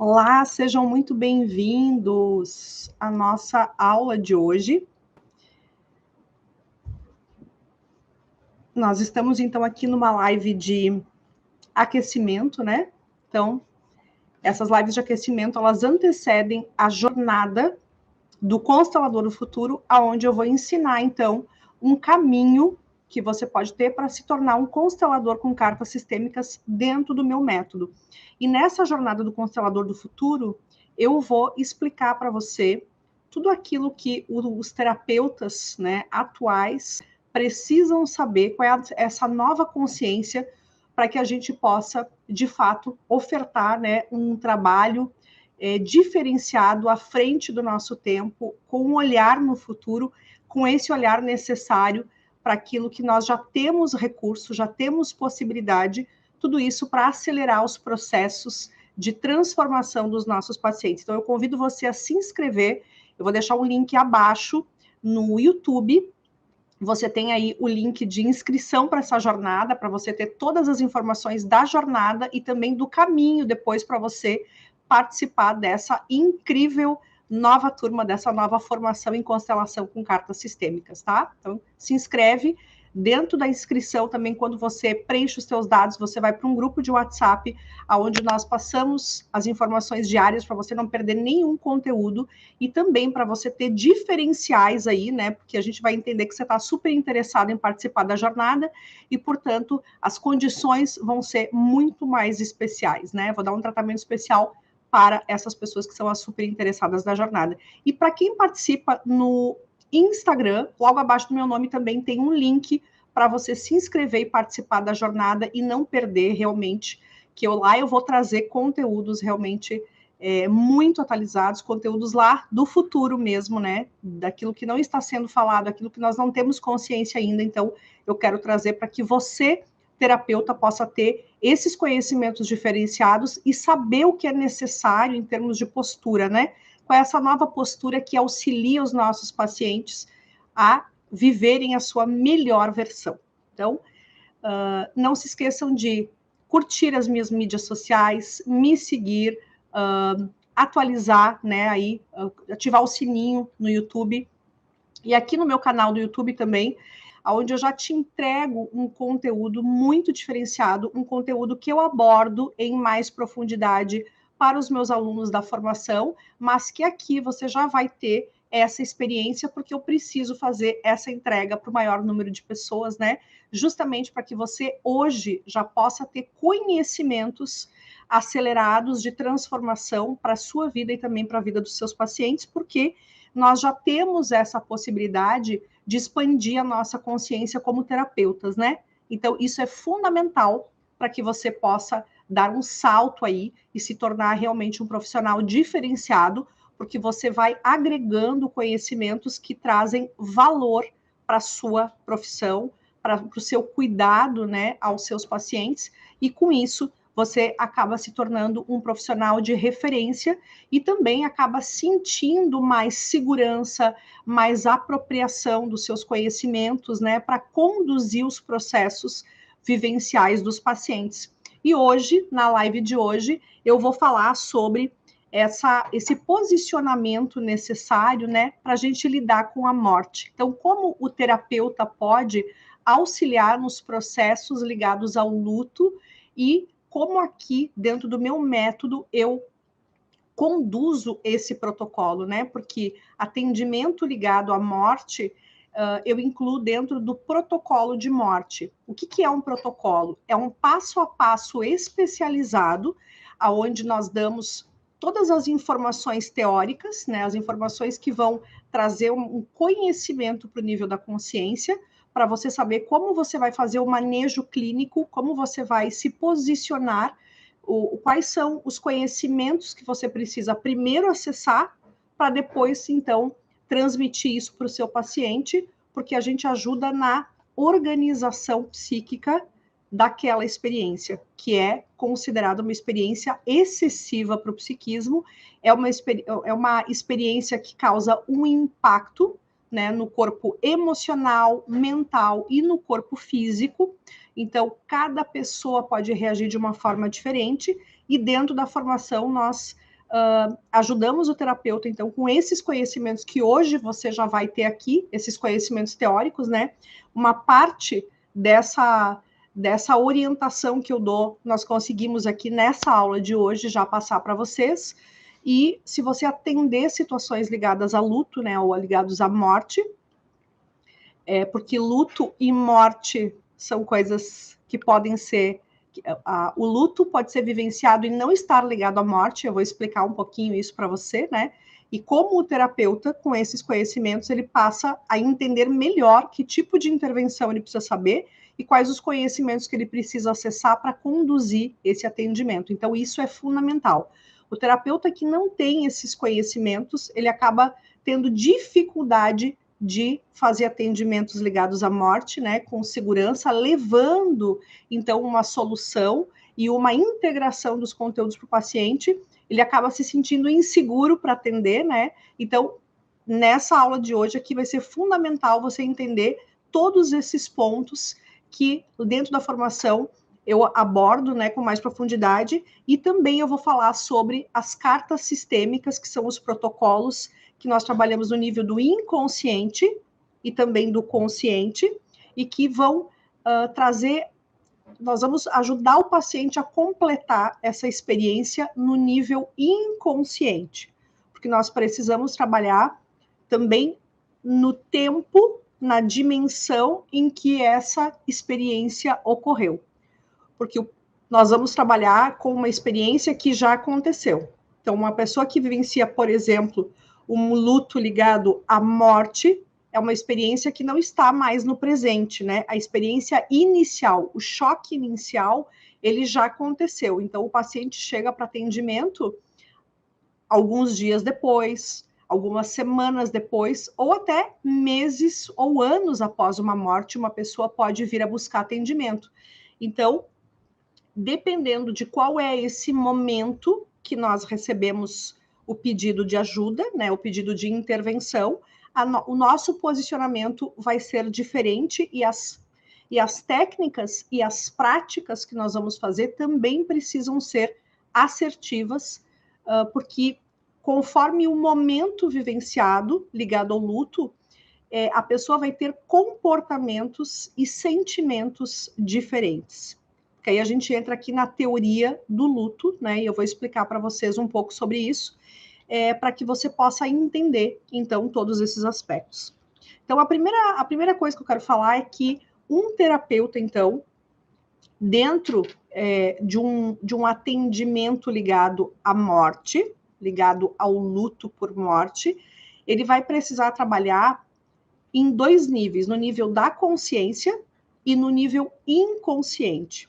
Olá, sejam muito bem-vindos à nossa aula de hoje. Nós estamos, então, aqui numa live de aquecimento, né? Então, essas lives de aquecimento, elas antecedem a jornada do Constelador do Futuro, aonde eu vou ensinar, então, um caminho que você pode ter para se tornar um constelador com cartas sistêmicas dentro do meu método. E nessa jornada do Constelador do Futuro, eu vou explicar para você tudo aquilo que os terapeutas, né, atuais precisam saber, qual é essa nova consciência para que a gente possa, de fato, ofertar, né, um trabalho diferenciado à frente do nosso tempo, com um olhar no futuro, com esse olhar necessário para aquilo que nós já temos recurso, já temos possibilidade, tudo isso para acelerar os processos de transformação dos nossos pacientes. Então, eu convido você a se inscrever, eu vou deixar um link abaixo no YouTube. Você tem aí o link de inscrição para essa jornada, para você ter todas as informações da jornada e também do caminho depois para você participar dessa incrível nova turma, dessa nova formação em constelação com cartas sistêmicas, tá? Então, se inscreve. Dentro da inscrição também, quando você preenche os seus dados, você vai para um grupo de WhatsApp, onde nós passamos as informações diárias para você não perder nenhum conteúdo e também para você ter diferenciais aí, né? Porque a gente vai entender que você está super interessado em participar da jornada e, portanto, as condições vão ser muito mais especiais, né? Vou dar um tratamento especial para essas pessoas que são as super interessadas da jornada. E para quem participa no Instagram, logo abaixo do meu nome também tem um link para você se inscrever e participar da jornada e não perder realmente, que lá eu vou trazer conteúdos realmente muito atualizados, conteúdos lá do futuro mesmo, né? Daquilo que não está sendo falado, aquilo que nós não temos consciência ainda. Então, eu quero trazer para que você, terapeuta, possa ter esses conhecimentos diferenciados e saber o que é necessário em termos de postura, né? Com essa nova postura que auxilia os nossos pacientes a viverem a sua melhor versão. Então, não se esqueçam de curtir as minhas mídias sociais, me seguir, atualizar, né, aí, ativar o sininho no YouTube, e aqui no meu canal do YouTube também, onde eu já te entrego um conteúdo muito diferenciado, um conteúdo que eu abordo em mais profundidade para os meus alunos da formação, mas que aqui você já vai ter essa experiência, porque eu preciso fazer essa entrega para o maior número de pessoas, né? Justamente para que você hoje já possa ter conhecimentos acelerados de transformação para a sua vida e também para a vida dos seus pacientes, porque nós já temos essa possibilidade de expandir a nossa consciência como terapeutas, né? Então, isso é fundamental para que você possa dar um salto aí e se tornar realmente um profissional diferenciado, porque você vai agregando conhecimentos que trazem valor para a sua profissão, para o seu cuidado, né, aos seus pacientes, e com isso você acaba se tornando um profissional de referência e também acaba sentindo mais segurança, mais apropriação dos seus conhecimentos, né, para conduzir os processos vivenciais dos pacientes. E hoje, na live de hoje, eu vou falar sobre esse posicionamento necessário, né, para a gente lidar com a morte. Então, como o terapeuta pode auxiliar nos processos ligados ao luto e como aqui, dentro do meu método, eu conduzo esse protocolo, né? Porque atendimento ligado à morte, eu incluo dentro do protocolo de morte. O que é um protocolo? É um passo a passo especializado, aonde nós damos todas as informações teóricas, né? As informações que vão trazer um conhecimento para o nível da consciência, para você saber como você vai fazer o manejo clínico, como você vai se posicionar, quais são os conhecimentos que você precisa primeiro acessar, para depois, então, transmitir isso para o seu paciente, porque a gente ajuda na organização psíquica daquela experiência, que é considerada uma experiência excessiva para o psiquismo, é uma experiência que causa um impacto, né, no corpo emocional, mental e no corpo físico. Então, cada pessoa pode reagir de uma forma diferente, e dentro da formação nós ajudamos o terapeuta, então, com esses conhecimentos que hoje você já vai ter aqui, esses conhecimentos teóricos, né? Uma parte dessa orientação que eu dou, nós conseguimos aqui nessa aula de hoje já passar para vocês. E se você atender situações ligadas a luto, né, ou ligados à morte, porque luto e morte são coisas que podem ser... o luto pode ser vivenciado e não estar ligado à morte, eu vou explicar um pouquinho isso para você, né? E como o terapeuta, com esses conhecimentos, ele passa a entender melhor que tipo de intervenção ele precisa saber e quais os conhecimentos que ele precisa acessar para conduzir esse atendimento. Então, isso é fundamental. O terapeuta que não tem esses conhecimentos, ele acaba tendo dificuldade de fazer atendimentos ligados à morte, né, com segurança, levando, então, uma solução e uma integração dos conteúdos para o paciente. Ele acaba se sentindo inseguro para atender, né? Então, nessa aula de hoje aqui vai ser fundamental você entender todos esses pontos que, dentro da formação, eu abordo, né, com mais profundidade, e também eu vou falar sobre as cartas sistêmicas, que são os protocolos que nós trabalhamos no nível do inconsciente e também do consciente, e que vão trazer, nós vamos ajudar o paciente a completar essa experiência no nível inconsciente, porque nós precisamos trabalhar também no tempo, na dimensão em que essa experiência ocorreu, porque nós vamos trabalhar com uma experiência que já aconteceu. Então, uma pessoa que vivencia, por exemplo, um luto ligado à morte, é uma experiência que não está mais no presente, né? A experiência inicial, o choque inicial, ele já aconteceu. Então, o paciente chega para atendimento alguns dias depois, algumas semanas depois, ou até meses ou anos após uma morte, uma pessoa pode vir a buscar atendimento. Então, dependendo de qual é esse momento que nós recebemos o pedido de ajuda, né, o pedido de intervenção, o nosso posicionamento vai ser diferente e as técnicas e as práticas que nós vamos fazer também precisam ser assertivas, porque conforme o momento vivenciado ligado ao luto, a pessoa vai ter comportamentos e sentimentos diferentes. Porque aí a gente entra aqui na teoria do luto, né? E eu vou explicar para vocês um pouco sobre isso, para que você possa entender, então, todos esses aspectos. Então, a primeira coisa que eu quero falar é que um terapeuta, então, dentro de um atendimento ligado à morte, ligado ao luto por morte, ele vai precisar trabalhar em dois níveis, no nível da consciência e no nível inconsciente.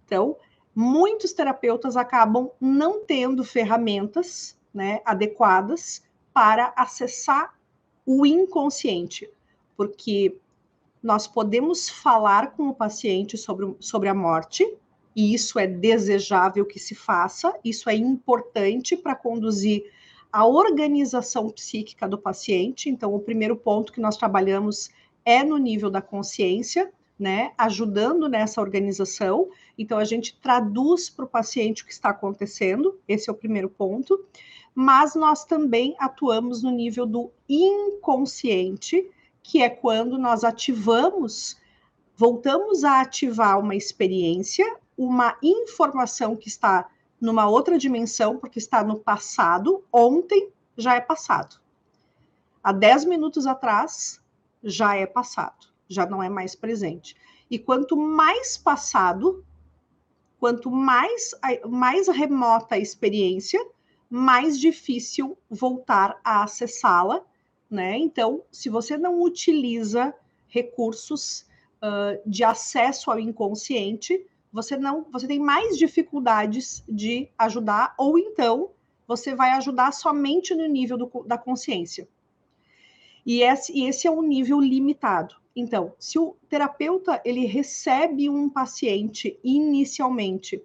Então, muitos terapeutas acabam não tendo ferramentas, né, adequadas para acessar o inconsciente, porque nós podemos falar com o paciente sobre a morte, e isso é desejável que se faça, isso é importante para conduzir a organização psíquica do paciente. Então, o primeiro ponto que nós trabalhamos é no nível da consciência, né, ajudando nessa organização. Então, a gente traduz para o paciente o que está acontecendo, esse é o primeiro ponto, mas nós também atuamos no nível do inconsciente, que é quando nós voltamos a ativar uma experiência, uma informação que está numa outra dimensão, porque está no passado, ontem já é passado. Há 10 minutos atrás, já é passado, já não é mais presente. E quanto mais passado, quanto mais remota a experiência, mais difícil voltar a acessá-la, né? Então, se você não utiliza recursos de acesso ao inconsciente, você tem mais dificuldades de ajudar, ou então você vai ajudar somente no nível da consciência. E esse é um nível limitado. Então, se o terapeuta ele recebe um paciente inicialmente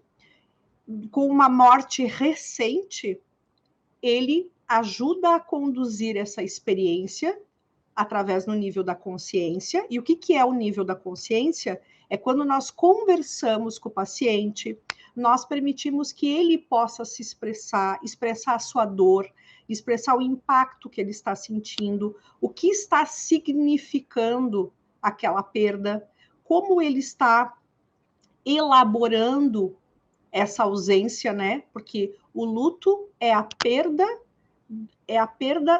com uma morte recente, ele ajuda a conduzir essa experiência através do nível da consciência. E o que é o nível da consciência? É quando nós conversamos com o paciente, nós permitimos que ele possa se expressar a sua dor, expressar o impacto que ele está sentindo, o que está significando aquela perda, como ele está elaborando essa ausência, né? Porque o luto é a perda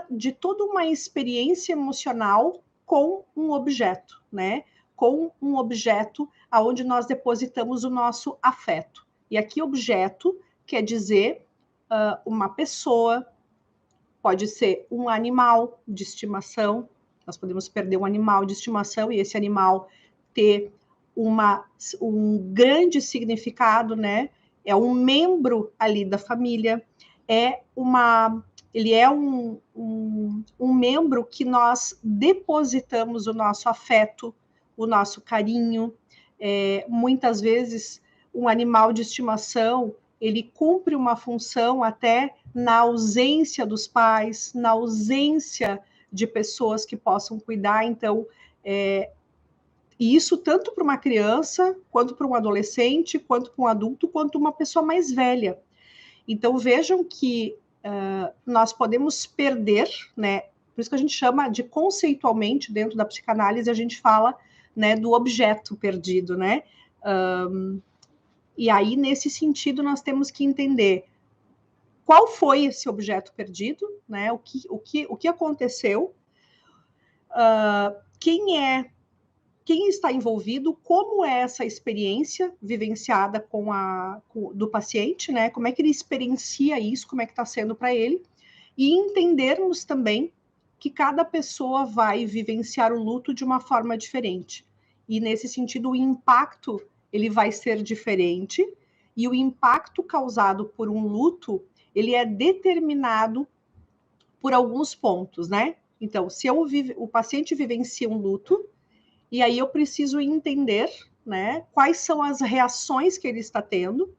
de toda uma experiência emocional com um objeto, né? Com um objeto aonde nós depositamos o nosso afeto. E aqui objeto quer dizer uma pessoa, pode ser um animal de estimação. Nós podemos perder um animal de estimação e esse animal ter um grande significado, né? É um membro ali da família, ele é um membro que nós depositamos o nosso afeto, o nosso carinho. Muitas vezes, um animal de estimação, ele cumpre uma função até na ausência dos pais, na ausência de pessoas que possam cuidar. Então, e isso tanto para uma criança, quanto para um adolescente, quanto para um adulto, quanto uma pessoa mais velha. Então, vejam que nós podemos perder, né? Por isso que a gente chama de, conceitualmente, dentro da psicanálise, a gente fala, né, do objeto perdido, né? E aí, nesse sentido, nós temos que entender qual foi esse objeto perdido, né? O que aconteceu, quem está envolvido, como é essa experiência vivenciada do paciente, né? Como é que ele experiencia isso, como é que está sendo para ele, e entendermos também que cada pessoa vai vivenciar o luto de uma forma diferente. E, nesse sentido, o impacto ele vai ser diferente, e o impacto causado por um luto, ele é determinado por alguns pontos, né? Então, se o paciente vivencia um luto, e aí eu preciso entender, né, quais são as reações que ele está tendo,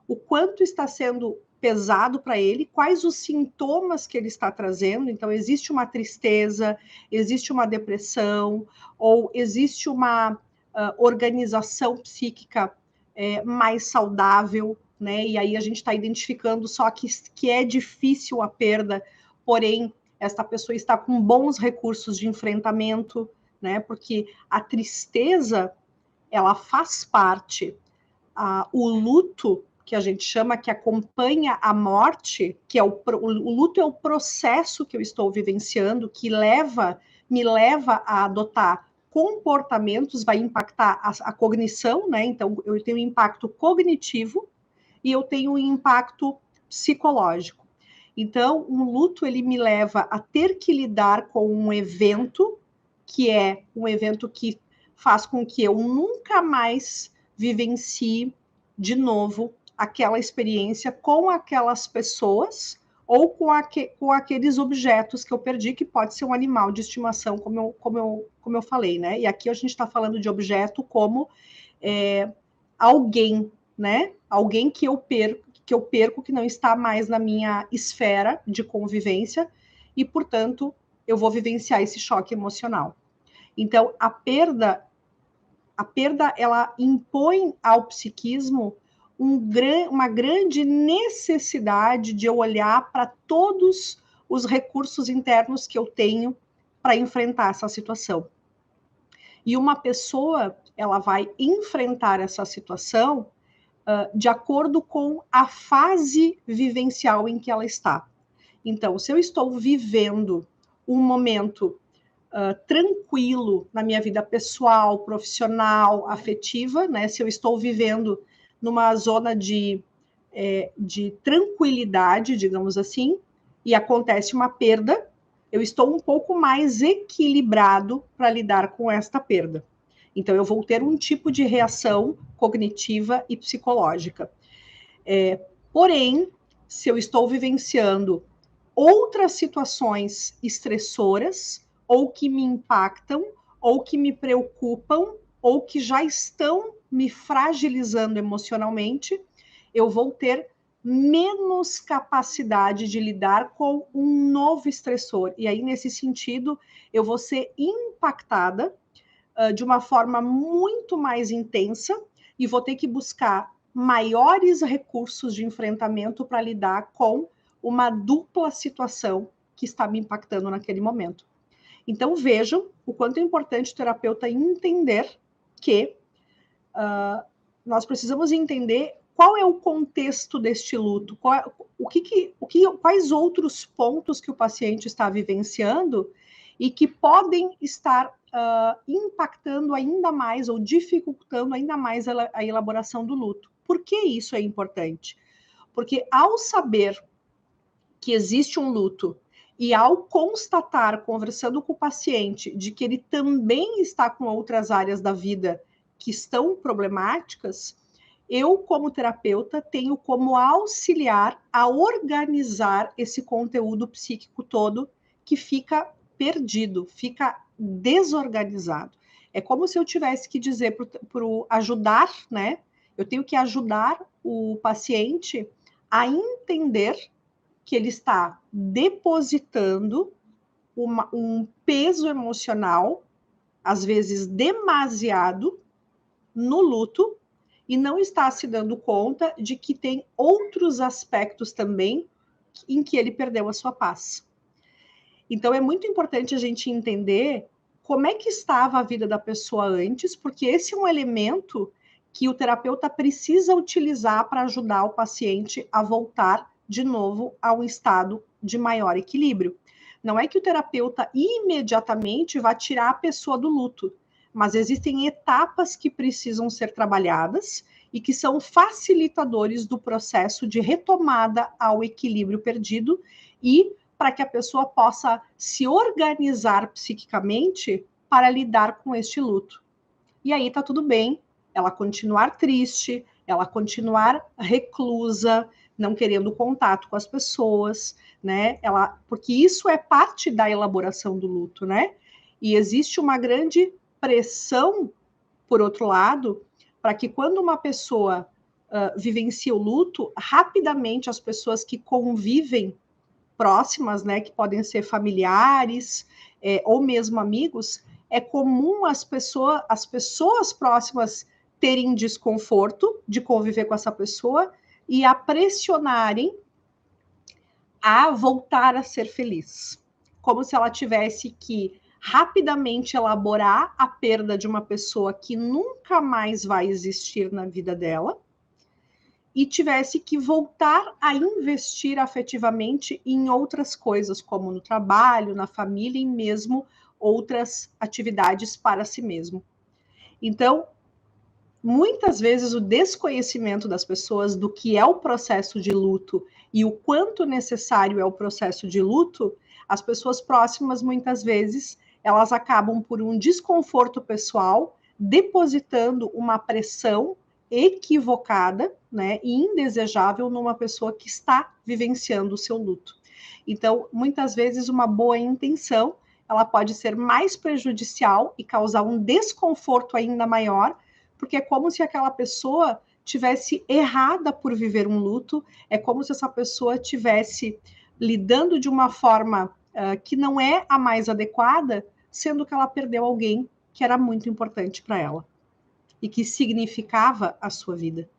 o quanto está sendo pesado para ele, quais os sintomas que ele está trazendo. Então, existe uma tristeza, existe uma depressão, ou existe uma organização psíquica mais saudável, né? E aí a gente está identificando só que é difícil a perda, porém, esta pessoa está com bons recursos de enfrentamento, né? Porque a tristeza, ela faz parte. O luto, que a gente chama, que acompanha a morte, que é o luto é o processo que eu estou vivenciando, que me leva a adotar comportamentos, vai impactar a cognição, né? Então, eu tenho um impacto cognitivo e eu tenho um impacto psicológico. Então, o luto, ele me leva a ter que lidar com um evento, que é um evento que faz com que eu nunca mais vivencie de novo aquela experiência com aquelas pessoas ou com aqueles objetos que eu perdi, que pode ser um animal de estimação, como eu falei, né? E aqui a gente está falando de objeto como alguém, né? Alguém que eu perco, que não está mais na minha esfera de convivência, e, portanto, eu vou vivenciar esse choque emocional. Então, a perda, ela impõe ao psiquismo uma grande necessidade de eu olhar para todos os recursos internos que eu tenho para enfrentar essa situação. E uma pessoa, ela vai enfrentar essa situação de acordo com a fase vivencial em que ela está. Então, se eu estou vivendo um momento tranquilo na minha vida pessoal, profissional, afetiva, né? Se eu estou vivendo numa zona de tranquilidade, digamos assim, e acontece uma perda, eu estou um pouco mais equilibrado para lidar com esta perda. Então, eu vou ter um tipo de reação cognitiva e psicológica. Porém, se eu estou vivenciando outras situações estressoras, ou que me impactam, ou que me preocupam, ou que já estão me fragilizando emocionalmente, eu vou ter menos capacidade de lidar com um novo estressor. E aí, nesse sentido, eu vou ser impactada de uma forma muito mais intensa e vou ter que buscar maiores recursos de enfrentamento para lidar com uma dupla situação que está me impactando naquele momento. Então, vejam o quanto é importante o terapeuta entender que nós precisamos entender qual é o contexto deste luto, quais outros pontos que o paciente está vivenciando e que podem estar impactando ainda mais ou dificultando ainda mais a elaboração do luto. Por que isso é importante? Porque ao saber que existe um luto e ao constatar, conversando com o paciente, de que ele também está com outras áreas da vida que estão problemáticas, eu, como terapeuta, tenho como auxiliar a organizar esse conteúdo psíquico todo que fica perdido, fica desorganizado. É como se eu tivesse que dizer para ajudar, né? Eu tenho que ajudar o paciente a entender que ele está depositando um peso emocional, às vezes demasiado, no luto, e não está se dando conta de que tem outros aspectos também em que ele perdeu a sua paz. Então, é muito importante a gente entender como é que estava a vida da pessoa antes, porque esse é um elemento que o terapeuta precisa utilizar para ajudar o paciente a voltar de novo a um estado de maior equilíbrio. Não é que o terapeuta imediatamente vai tirar a pessoa do luto, mas existem etapas que precisam ser trabalhadas e que são facilitadores do processo de retomada ao equilíbrio perdido e para que a pessoa possa se organizar psiquicamente para lidar com este luto. E aí tá tudo bem, ela continuar triste, ela continuar reclusa, não querendo contato com as pessoas, né? Porque isso é parte da elaboração do luto, né? E existe uma grande pressão, por outro lado, para que quando uma pessoa vivencia o luto, rapidamente as pessoas que convivem próximas, né, que podem ser familiares ou mesmo amigos, é comum as pessoas próximas terem desconforto de conviver com essa pessoa e a pressionarem a voltar a ser feliz, como se ela tivesse que rapidamente elaborar a perda de uma pessoa que nunca mais vai existir na vida dela e tivesse que voltar a investir afetivamente em outras coisas, como no trabalho, na família e mesmo outras atividades para si mesmo. Então, muitas vezes o desconhecimento das pessoas do que é o processo de luto e o quanto necessário é o processo de luto, as pessoas próximas, muitas vezes, elas acabam por um desconforto pessoal, depositando uma pressão equivocada, né, e indesejável numa pessoa que está vivenciando o seu luto. Então, muitas vezes, uma boa intenção, ela pode ser mais prejudicial e causar um desconforto ainda maior, porque é como se aquela pessoa tivesse errada por viver um luto, é como se essa pessoa tivesse lidando de uma forma que não é a mais adequada, sendo que ela perdeu alguém que era muito importante para ela e que significava a sua vida.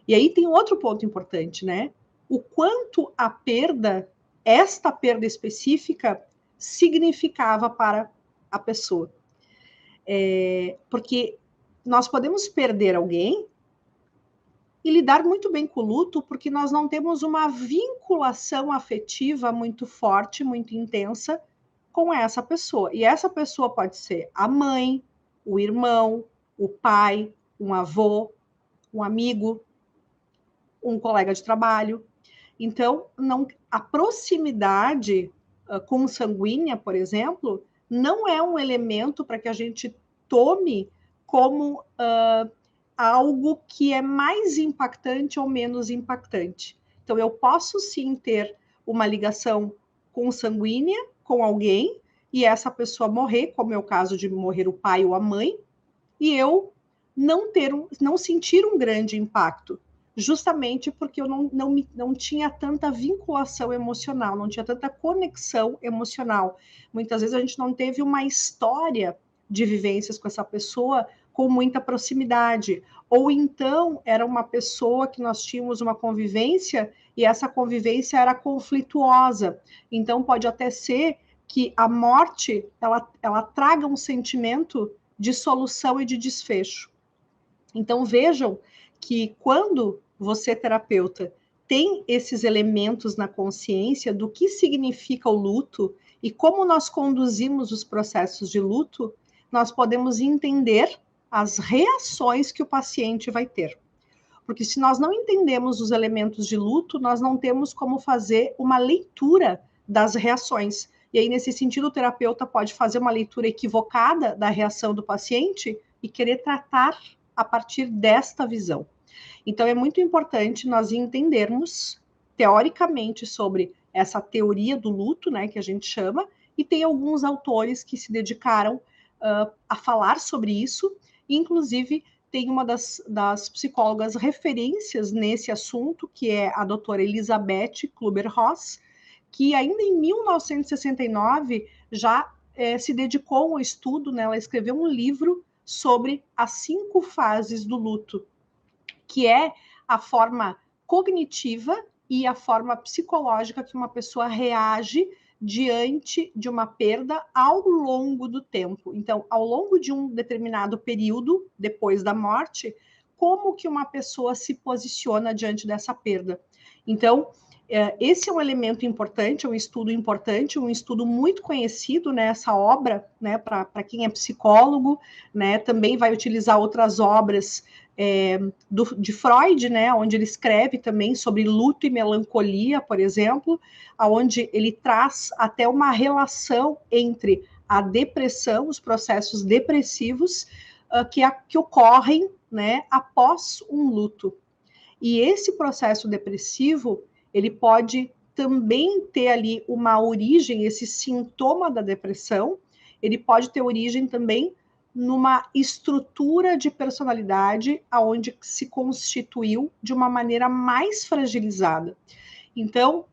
E aí tem outro ponto importante, né? O quanto a perda, esta perda específica, significava para a pessoa. Porque nós podemos perder alguém e lidar muito bem com o luto, porque nós não temos uma vinculação afetiva muito forte, muito intensa com essa pessoa. E essa pessoa pode ser a mãe, o irmão, o pai, um avô, um amigo, um colega de trabalho. Então, a proximidade consanguínea, por exemplo, não é um elemento para que a gente tome como algo que é mais impactante ou menos impactante. Então, eu posso sim ter uma ligação consanguínea com alguém e essa pessoa morrer, como é o caso de morrer o pai ou a mãe, e eu não sentir um grande impacto, justamente porque eu não tinha tanta vinculação emocional, não tinha tanta conexão emocional. Muitas vezes a gente não teve uma história de vivências com essa pessoa com muita proximidade, ou então era uma pessoa que nós tínhamos uma convivência e essa convivência era conflituosa. Então pode até ser que a morte ela traga um sentimento de solução e de desfecho. Então vejam que quando você, terapeuta, tem esses elementos na consciência do que significa o luto e como nós conduzimos os processos de luto, nós podemos entender as reações que o paciente vai ter. Porque se nós não entendemos os elementos de luto, nós não temos como fazer uma leitura das reações. E aí, nesse sentido, o terapeuta pode fazer uma leitura equivocada da reação do paciente e querer tratar a partir desta visão. Então, é muito importante nós entendermos, teoricamente, sobre essa teoria do luto, né, que a gente chama, e tem alguns autores que se dedicaram a falar sobre isso, inclusive tem uma das psicólogas referências nesse assunto, que é a doutora Elizabeth Kübler-Ross, que ainda em 1969 já se dedicou ao estudo, né, ela escreveu um livro sobre as 5 fases do luto, que é a forma cognitiva e a forma psicológica que uma pessoa reage diante de uma perda ao longo do tempo. Então, ao longo de um determinado período, depois da morte, como que uma pessoa se posiciona diante dessa perda. Então, esse é um elemento importante, um estudo importante, um estudo muito conhecido, né, essa obra, né, para quem é psicólogo, né, também vai utilizar outras obras de Freud, né, onde ele escreve também sobre luto e melancolia, por exemplo, onde ele traz até uma relação entre a depressão, os processos depressivos que ocorrem, né, após um luto. E esse processo depressivo, ele pode também ter ali uma origem, esse sintoma da depressão, ele pode ter origem também numa estrutura de personalidade aonde se constituiu de uma maneira mais fragilizada. Então,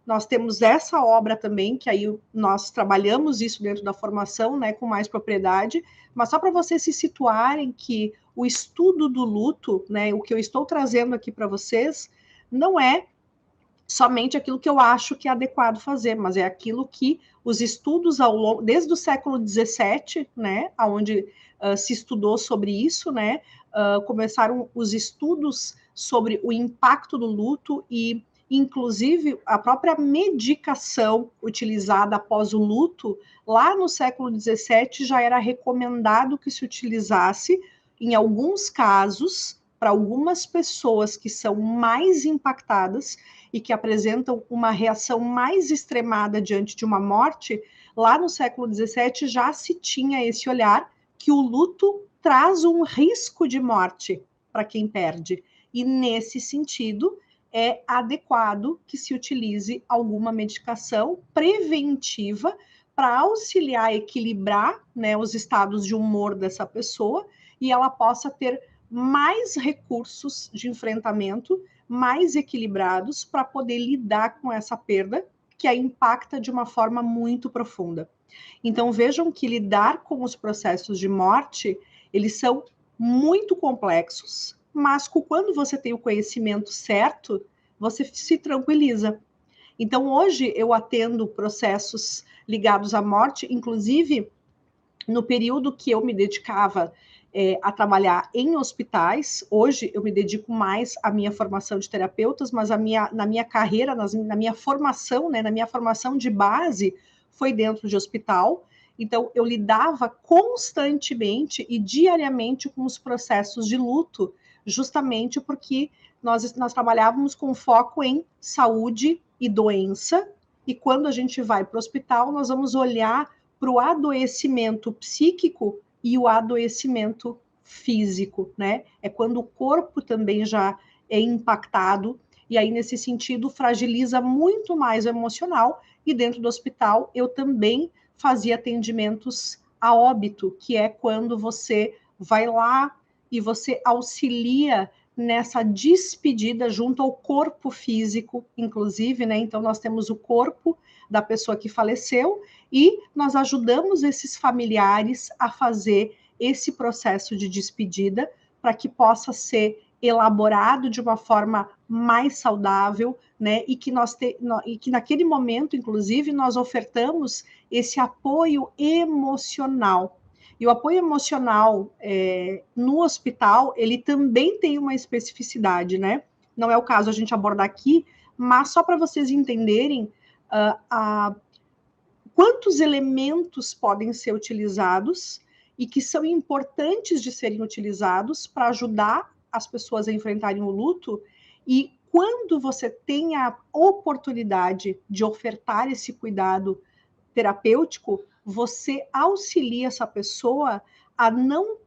nós temos essa obra também, que aí nós trabalhamos isso dentro da formação, né, com mais propriedade, mas só para vocês se situarem que o estudo do luto, né, o que eu estou trazendo aqui para vocês, não é somente aquilo que eu acho que é adequado fazer, mas é aquilo que os estudos ao longo, desde o século XVII, né, onde se estudou sobre isso, né, começaram os estudos sobre o impacto do luto e, inclusive, a própria medicação utilizada após o luto, lá no século XVII já era recomendado que se utilizasse, em alguns casos, para algumas pessoas que são mais impactadas e que apresentam uma reação mais extremada diante de uma morte, lá no século XVII já se tinha esse olhar que o luto traz um risco de morte para quem perde. E nesse sentido, é adequado que se utilize alguma medicação preventiva para auxiliar a equilibrar, né, os estados de humor dessa pessoa e ela possa ter mais recursos de enfrentamento, mais equilibrados para poder lidar com essa perda que a impacta de uma forma muito profunda. Então vejam que lidar com os processos de morte, eles são muito complexos, mas quando você tem o conhecimento certo, você se tranquiliza. Então hoje eu atendo processos ligados à morte, inclusive no período que eu me dedicava a trabalhar em hospitais. Hoje eu me dedico mais à minha formação de terapeutas, mas na minha carreira, na minha formação, né, na minha formação de base, foi dentro de hospital. Então, eu lidava constantemente e diariamente com os processos de luto, justamente porque nós trabalhávamos com foco em saúde e doença, e quando a gente vai para o hospital, nós vamos olhar para o adoecimento psíquico e o adoecimento físico, né? É quando o corpo também já é impactado, e aí, nesse sentido, fragiliza muito mais o emocional, e dentro do hospital eu também fazia atendimentos a óbito, que é quando você vai lá e você auxilia nessa despedida junto ao corpo físico, inclusive, né? Então, nós temos o corpo da pessoa que faleceu e nós ajudamos esses familiares a fazer esse processo de despedida para que possa ser elaborado de uma forma mais saudável, né? E que naquele momento, inclusive, nós ofertamos esse apoio emocional. E o apoio emocional no hospital, ele também tem uma especificidade, né? Não é o caso a gente abordar aqui, mas só para vocês entenderem quantos elementos podem ser utilizados e que são importantes de serem utilizados para ajudar as pessoas a enfrentarem o luto. E quando você tem a oportunidade de ofertar esse cuidado terapêutico, você auxilia essa pessoa a não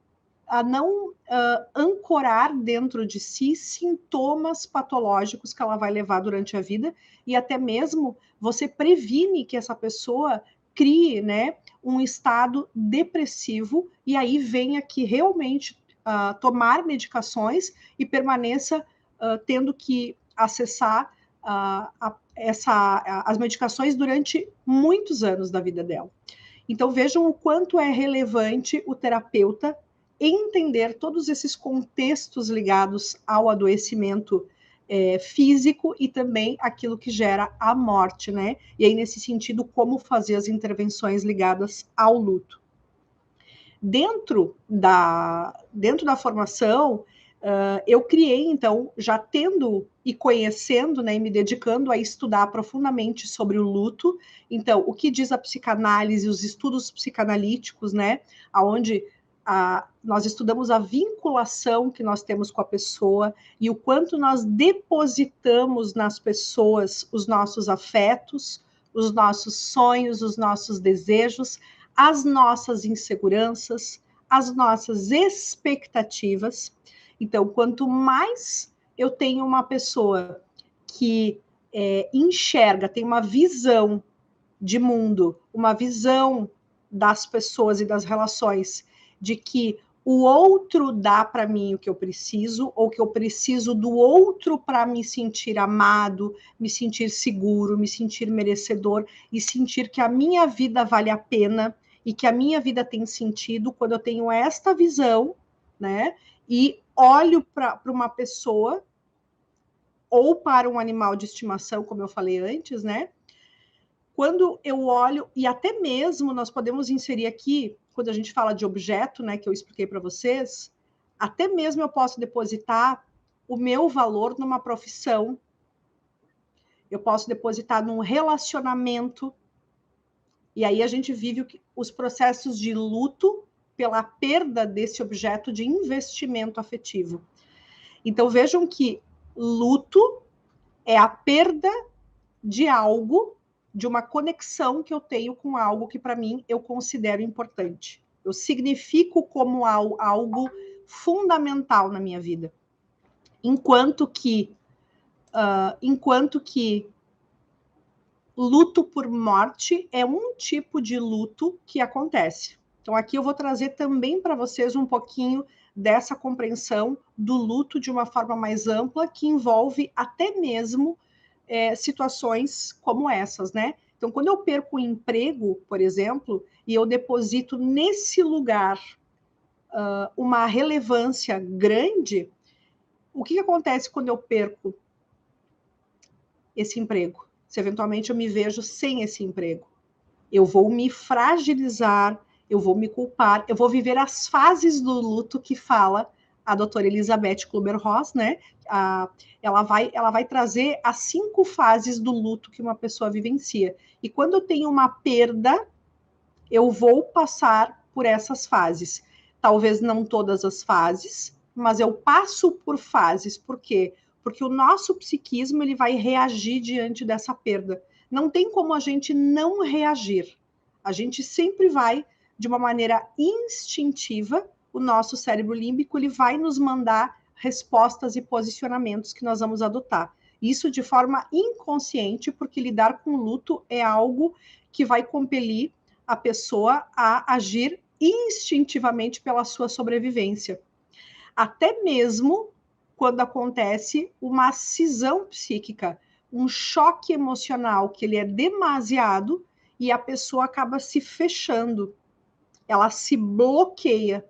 ancorar dentro de si sintomas patológicos que ela vai levar durante a vida, e até mesmo você previne que essa pessoa crie, né, um estado depressivo, e aí venha que realmente tomar medicações e permaneça tendo que acessar as medicações durante muitos anos da vida dela. Então vejam o quanto é relevante o terapeuta entender todos esses contextos ligados ao adoecimento físico e também aquilo que gera a morte, né? E aí, nesse sentido, como fazer as intervenções ligadas ao luto. Dentro da formação, eu criei, então, já tendo e conhecendo, né, e me dedicando a estudar profundamente sobre o luto. Então, o que diz a psicanálise, os estudos psicanalíticos, né, onde nós estudamos a vinculação que nós temos com a pessoa e o quanto nós depositamos nas pessoas os nossos afetos, os nossos sonhos, os nossos desejos, as nossas inseguranças, as nossas expectativas. Então, quanto mais eu tenho uma pessoa que enxerga, tem uma visão de mundo, uma visão das pessoas e das relações, de que o outro dá para mim o que eu preciso, ou que eu preciso do outro para me sentir amado, me sentir seguro, me sentir merecedor e sentir que a minha vida vale a pena e que a minha vida tem sentido. Quando eu tenho esta visão, né, e olho para uma pessoa ou para um animal de estimação, como eu falei antes, né? Quando eu olho, e até mesmo nós podemos inserir aqui, quando a gente fala de objeto, né, que eu expliquei para vocês, até mesmo eu posso depositar o meu valor numa profissão, eu posso depositar num relacionamento, e aí a gente vive os processos de luto pela perda desse objeto de investimento afetivo. Então vejam que luto é a perda de algo, de uma conexão que eu tenho com algo que para mim eu considero importante. Eu significo como algo fundamental na minha vida. Enquanto que luto por morte é um tipo de luto que acontece. Então aqui eu vou trazer também para vocês um pouquinho dessa compreensão do luto de uma forma mais ampla, que envolve até mesmo situações como essas, né? Então, quando eu perco o emprego, por exemplo, e eu deposito nesse lugar uma relevância grande, o que acontece quando eu perco esse emprego? Se eventualmente eu me vejo sem esse emprego, eu vou me fragilizar, eu vou me culpar, eu vou viver as fases do luto que fala a doutora Elizabeth Kübler-Ross, né? Ela vai trazer as 5 fases do luto que uma pessoa vivencia. E quando eu tenho uma perda, eu vou passar por essas fases. Talvez não todas as fases, mas eu passo por fases. Por quê? Porque o nosso psiquismo ele vai reagir diante dessa perda. Não tem como a gente não reagir. A gente sempre vai, de uma maneira instintiva, o nosso cérebro límbico ele vai nos mandar respostas e posicionamentos que nós vamos adotar. Isso de forma inconsciente, porque lidar com luto é algo que vai compelir a pessoa a agir instintivamente pela sua sobrevivência. Até mesmo quando acontece uma cisão psíquica, um choque emocional que ele é demasiado e a pessoa acaba se fechando, ela se bloqueia.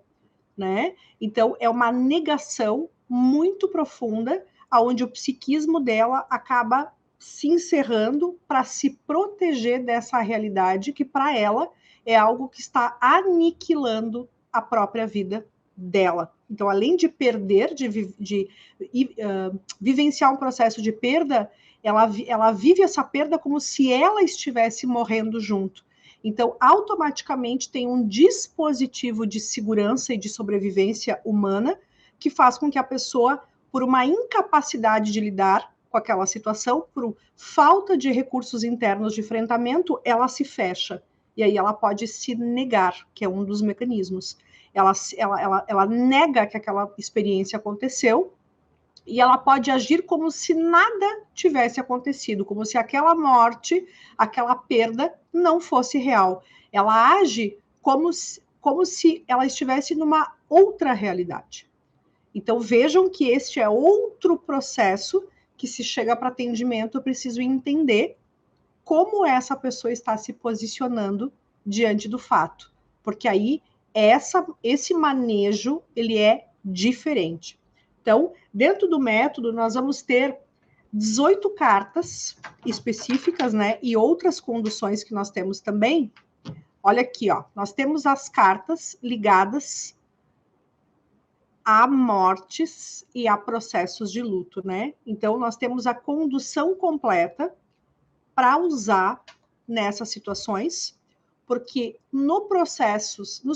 né? Então, é uma negação muito profunda, onde o psiquismo dela acaba se encerrando para se proteger dessa realidade que, para ela, é algo que está aniquilando a própria vida dela. Então, além de perder, vivenciar um processo de perda, ela vive essa perda como se ela estivesse morrendo junto. Então, automaticamente tem um dispositivo de segurança e de sobrevivência humana que faz com que a pessoa, por uma incapacidade de lidar com aquela situação, por falta de recursos internos de enfrentamento, ela se fecha. E aí ela pode se negar, que é um dos mecanismos. Ela nega que aquela experiência aconteceu, e ela pode agir como se nada tivesse acontecido, como se aquela morte, aquela perda não fosse real. Ela age como se ela estivesse numa outra realidade. Então, vejam que este é outro processo que, se chega para atendimento, eu preciso entender como essa pessoa está se posicionando diante do fato. Porque aí, esse manejo, ele é diferente. Então, dentro do método, nós vamos ter 18 cartas específicas, né? E outras conduções que nós temos também. Olha aqui, ó. Nós temos as cartas ligadas a mortes e a processos de luto, né? Então, nós temos a condução completa para usar nessas situações, porque nos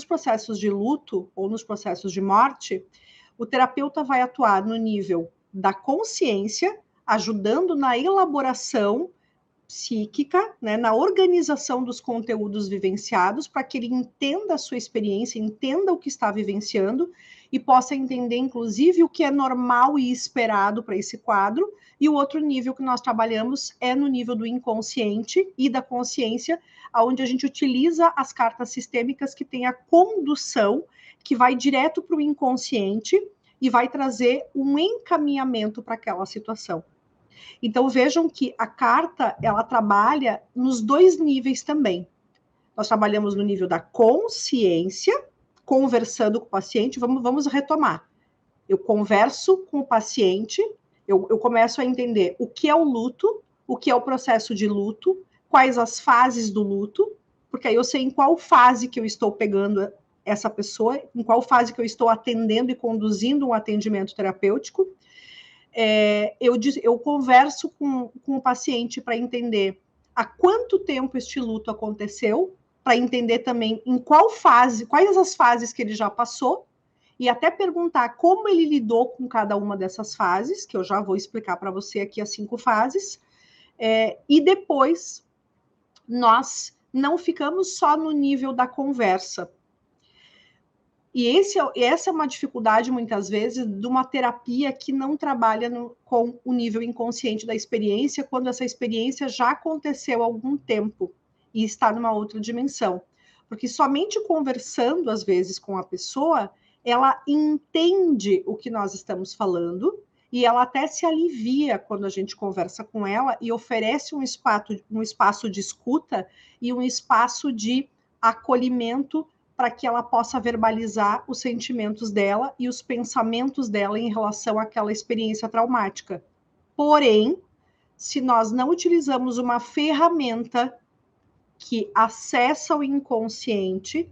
processos de luto ou nos processos de morte, o terapeuta vai atuar no nível da consciência, ajudando na elaboração psíquica, né, na organização dos conteúdos vivenciados, para que ele entenda a sua experiência, entenda o que está vivenciando e possa entender, inclusive, o que é normal e esperado para esse quadro. E o outro nível que nós trabalhamos é no nível do inconsciente e da consciência, onde a gente utiliza as cartas sistêmicas que têm a condução, que vai direto para o inconsciente e vai trazer um encaminhamento para aquela situação. Então, vejam que a carta, ela trabalha nos dois níveis também. Nós trabalhamos no nível da consciência, conversando com o paciente. Vamos retomar. Eu converso com o paciente, eu começo a entender o que é o luto, o que é o processo de luto, quais as fases do luto, porque aí eu sei em qual fase que eu estou pegando essa pessoa, em qual fase que eu estou atendendo e conduzindo um atendimento terapêutico. Eu converso com o paciente para entender há quanto tempo este luto aconteceu, para entender também em qual fase, quais as fases que ele já passou, e até perguntar como ele lidou com cada uma dessas fases, que eu já vou explicar para você aqui as 5 fases, e depois nós não ficamos só no nível da conversa. E essa é uma dificuldade, muitas vezes, de uma terapia que não trabalha com o nível inconsciente da experiência, quando essa experiência já aconteceu há algum tempo e está numa outra dimensão. Porque somente conversando, às vezes, com a pessoa, ela entende o que nós estamos falando e ela até se alivia quando a gente conversa com ela e oferece um espaço de escuta e um espaço de acolhimento para que ela possa verbalizar os sentimentos dela e os pensamentos dela em relação àquela experiência traumática. Porém, se nós não utilizamos uma ferramenta que acessa o inconsciente,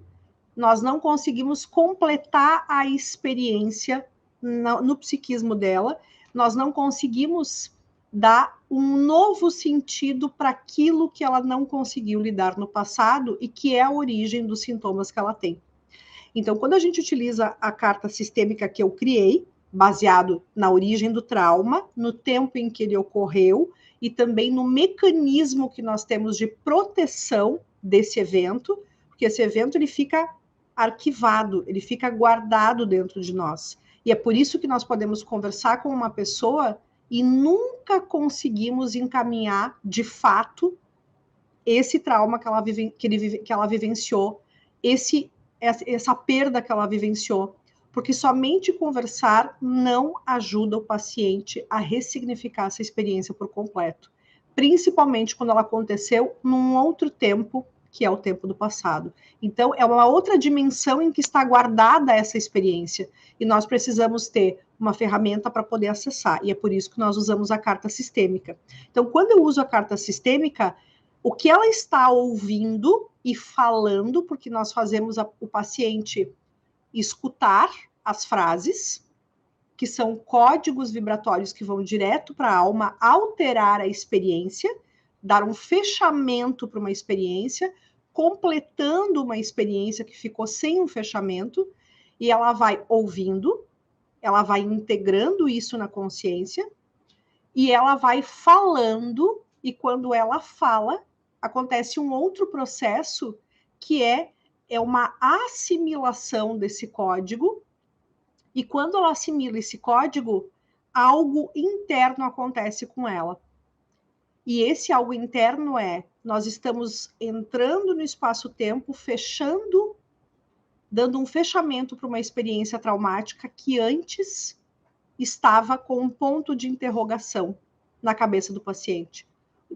nós não conseguimos completar a experiência no psiquismo dela, nós não conseguimos dar um novo sentido para aquilo que ela não conseguiu lidar no passado e que é a origem dos sintomas que ela tem. Então, quando a gente utiliza a carta sistêmica que eu criei, baseado na origem do trauma, no tempo em que ele ocorreu e também no mecanismo que nós temos de proteção desse evento, porque esse evento ele fica arquivado, ele fica guardado dentro de nós. E é por isso que nós podemos conversar com uma pessoa e nunca conseguimos encaminhar, de fato, esse trauma que ela vivenciou, essa perda que ela vivenciou, porque somente conversar não ajuda o paciente a ressignificar essa experiência por completo, principalmente quando ela aconteceu num outro tempo que é o tempo do passado. Então, é uma outra dimensão em que está guardada essa experiência. E nós precisamos ter uma ferramenta para poder acessar. E é por isso que nós usamos a carta sistêmica. Então, quando eu uso a carta sistêmica, o que ela está ouvindo e falando, porque nós fazemos o paciente escutar as frases, que são códigos vibratórios que vão direto para a alma, alterar a experiência, dar um fechamento para uma experiência, completando uma experiência que ficou sem um fechamento, e ela vai ouvindo, ela vai integrando isso na consciência, e ela vai falando, e quando ela fala, acontece um outro processo, que é uma assimilação desse código, e quando ela assimila esse código, algo interno acontece com ela. E esse algo interno nós estamos entrando no espaço-tempo, fechando, dando um fechamento para uma experiência traumática que antes estava com um ponto de interrogação na cabeça do paciente.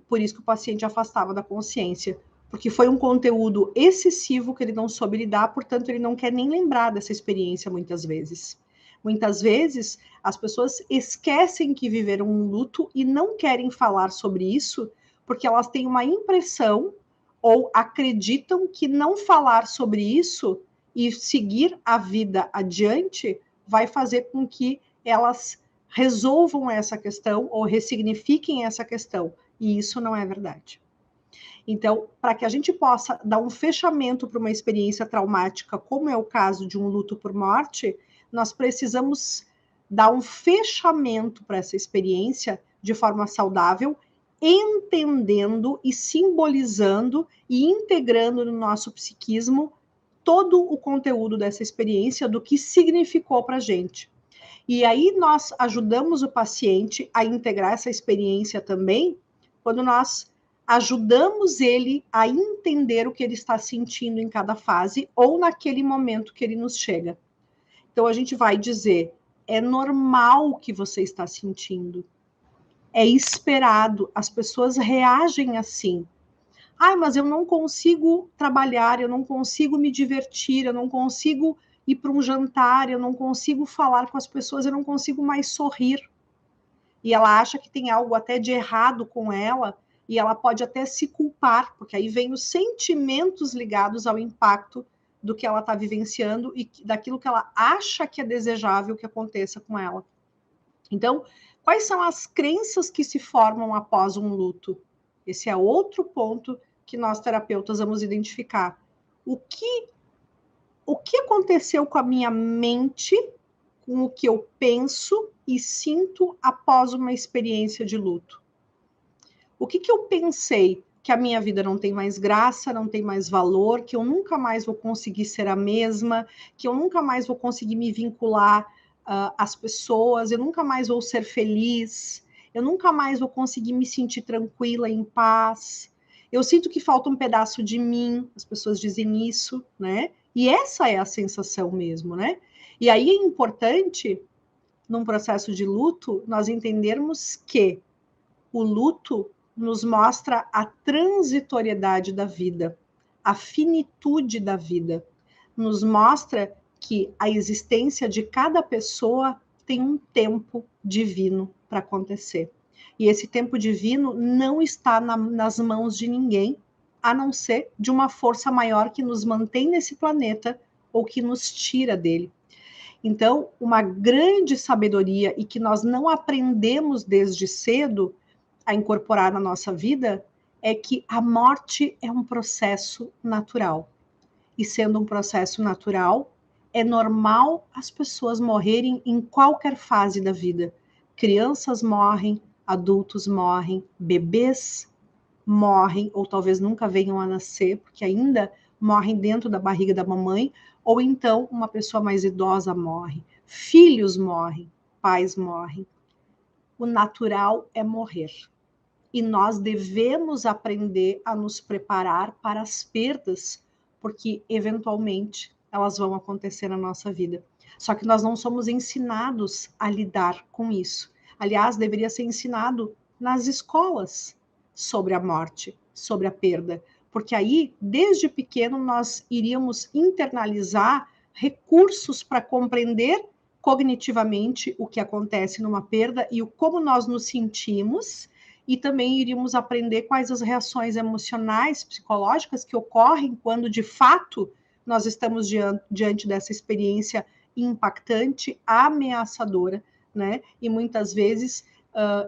Por isso que o paciente afastava da consciência, porque foi um conteúdo excessivo que ele não soube lidar, portanto, ele não quer nem lembrar dessa experiência muitas vezes. Muitas vezes, as pessoas esquecem que viveram um luto e não querem falar sobre isso, porque elas têm uma impressão ou acreditam que não falar sobre isso e seguir a vida adiante vai fazer com que elas resolvam essa questão ou ressignifiquem essa questão. E isso não é verdade. Então, para que a gente possa dar um fechamento para uma experiência traumática, como é o caso de um luto por morte, nós precisamos dar um fechamento para essa experiência de forma saudável, entendendo e simbolizando e integrando no nosso psiquismo todo o conteúdo dessa experiência, do que significou para a gente. E aí nós ajudamos o paciente a integrar essa experiência também, quando nós ajudamos ele a entender o que ele está sentindo em cada fase ou naquele momento que ele nos chega. Então a gente vai dizer, é normal o que você está sentindo, é esperado, as pessoas reagem assim. Ai, mas eu não consigo trabalhar, eu não consigo me divertir, eu não consigo ir para um jantar, eu não consigo falar com as pessoas, eu não consigo mais sorrir. E ela acha que tem algo até de errado com ela, e ela pode até se culpar, porque aí vem os sentimentos ligados ao impacto do que ela está vivenciando e daquilo que ela acha que é desejável que aconteça com ela. Então, quais são as crenças que se formam após um luto? Esse é outro ponto que nós terapeutas vamos identificar. O que aconteceu com a minha mente, com o que eu penso e sinto após uma experiência de luto? O que eu pensei? Que a minha vida não tem mais graça, não tem mais valor, que eu nunca mais vou conseguir ser a mesma, que eu nunca mais vou conseguir me vincular às pessoas, eu nunca mais vou ser feliz, eu nunca mais vou conseguir me sentir tranquila, em paz. Eu sinto que falta um pedaço de mim, as pessoas dizem isso, né? E essa é a sensação mesmo, né? E aí é importante, num processo de luto, nós entendermos que o luto nos mostra a transitoriedade da vida, a finitude da vida. Nos mostra que a existência de cada pessoa tem um tempo divino para acontecer. E esse tempo divino não está nas mãos de ninguém, a não ser de uma força maior que nos mantém nesse planeta ou que nos tira dele. Então, uma grande sabedoria e que nós não aprendemos desde cedo a incorporar na nossa vida é que a morte é um processo natural. E sendo um processo natural, é normal as pessoas morrerem em qualquer fase da vida. Crianças morrem, adultos morrem, bebês morrem, ou talvez nunca venham a nascer, porque ainda morrem dentro da barriga da mamãe, ou então uma pessoa mais idosa morre. Filhos morrem, pais morrem. O natural é morrer. E nós devemos aprender a nos preparar para as perdas, porque eventualmente elas vão acontecer na nossa vida. Só que nós não somos ensinados a lidar com isso. Aliás, deveria ser ensinado nas escolas sobre a morte, sobre a perda, porque aí, desde pequeno, nós iríamos internalizar recursos para compreender cognitivamente o que acontece numa perda e como nós nos sentimos, e também iríamos aprender quais as reações emocionais, psicológicas que ocorrem quando, de fato, nós estamos diante dessa experiência impactante, ameaçadora, né? E muitas vezes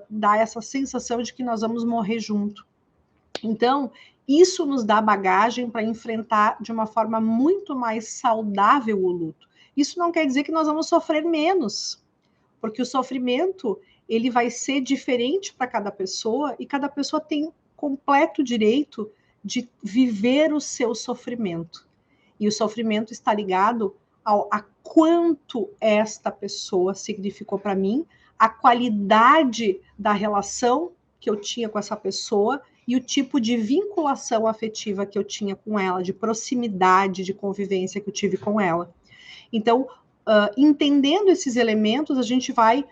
dá essa sensação de que nós vamos morrer junto. Então, isso nos dá bagagem para enfrentar de uma forma muito mais saudável o luto. Isso não quer dizer que nós vamos sofrer menos, porque o sofrimento ele vai ser diferente para cada pessoa e cada pessoa tem completo direito de viver o seu sofrimento. E o sofrimento está ligado a quanto esta pessoa significou para mim, a qualidade da relação que eu tinha com essa pessoa e o tipo de vinculação afetiva que eu tinha com ela, de proximidade, de convivência que eu tive com ela. Então, entendendo esses elementos, a gente vai,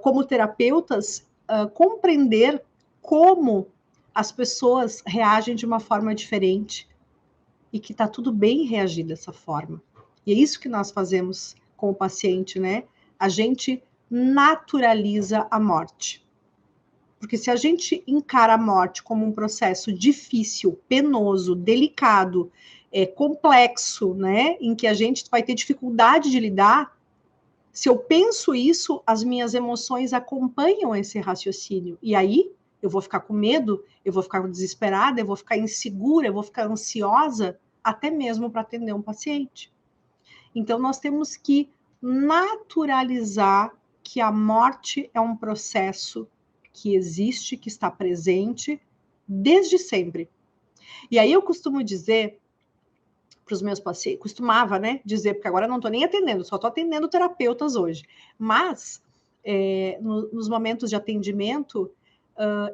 como terapeutas, compreender como as pessoas reagem de uma forma diferente e que está tudo bem reagir dessa forma. E é isso que nós fazemos com o paciente, né? A gente naturaliza a morte. Porque se a gente encara a morte como um processo difícil, penoso, delicado, complexo, né, em que a gente vai ter dificuldade de lidar, se eu penso isso, as minhas emoções acompanham esse raciocínio. E aí eu vou ficar com medo, eu vou ficar desesperada, eu vou ficar insegura, eu vou ficar ansiosa, até mesmo para atender um paciente. Então nós temos que naturalizar que a morte é um processo que existe, que está presente desde sempre. E aí eu costumo dizer para os meus pacientes, costumava, né, dizer, porque agora eu não estou nem atendendo, só estou atendendo terapeutas hoje, mas nos momentos de atendimento,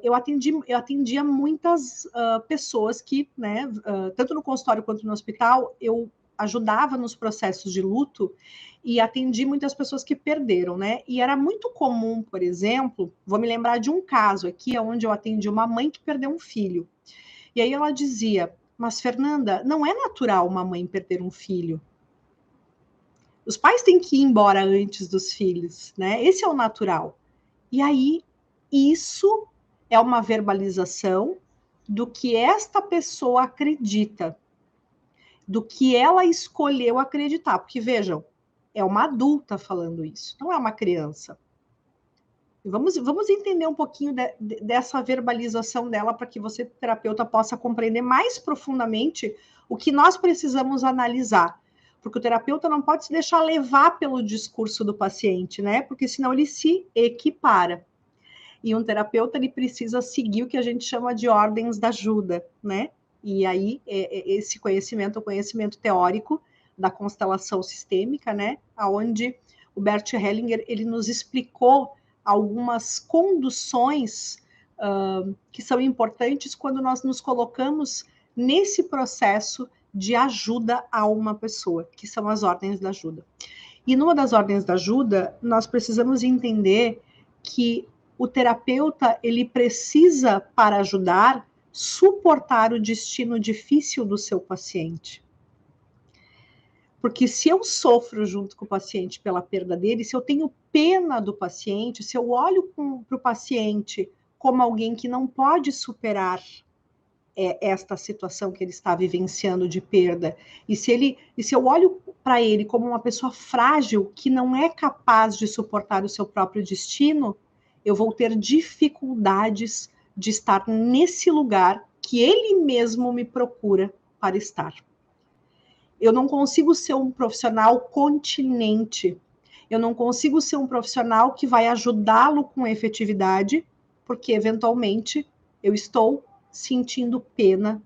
eu atendia muitas pessoas que, né, tanto no consultório quanto no hospital, eu ajudava nos processos de luto e atendi muitas pessoas que perderam, né? E era muito comum, por exemplo, vou me lembrar de um caso aqui, onde eu atendi uma mãe que perdeu um filho. E aí ela dizia, mas Fernanda, não é natural uma mãe perder um filho. Os pais têm que ir embora antes dos filhos, né? Esse é o natural. E aí, isso é uma verbalização do que esta pessoa acredita, do que ela escolheu acreditar. Porque, vejam, é uma adulta falando isso, não é uma criança. Vamos entender um pouquinho dessa verbalização dela para que você, terapeuta, possa compreender mais profundamente o que nós precisamos analisar. Porque o terapeuta não pode se deixar levar pelo discurso do paciente, né? Porque senão ele se equipara. E um terapeuta, ele precisa seguir o que a gente chama de ordens da ajuda, né? E aí, esse conhecimento, o conhecimento teórico da constelação sistêmica, né? Onde o Bert Hellinger, ele nos explicou algumas conduções que são importantes quando nós nos colocamos nesse processo de ajuda a uma pessoa, que são as ordens da ajuda. E numa das ordens da ajuda, nós precisamos entender que o terapeuta, ele precisa, para ajudar, suportar o destino difícil do seu paciente. Porque se eu sofro junto com o paciente pela perda dele, se eu tenho pena do paciente, se eu olho para o paciente como alguém que não pode superar esta situação que ele está vivenciando de perda, e se eu olho para ele como uma pessoa frágil que não é capaz de suportar o seu próprio destino, eu vou ter dificuldades de estar nesse lugar que ele mesmo me procura para estar. Eu não consigo ser um profissional continente. Eu não consigo ser um profissional que vai ajudá-lo com efetividade, porque eventualmente eu estou sentindo pena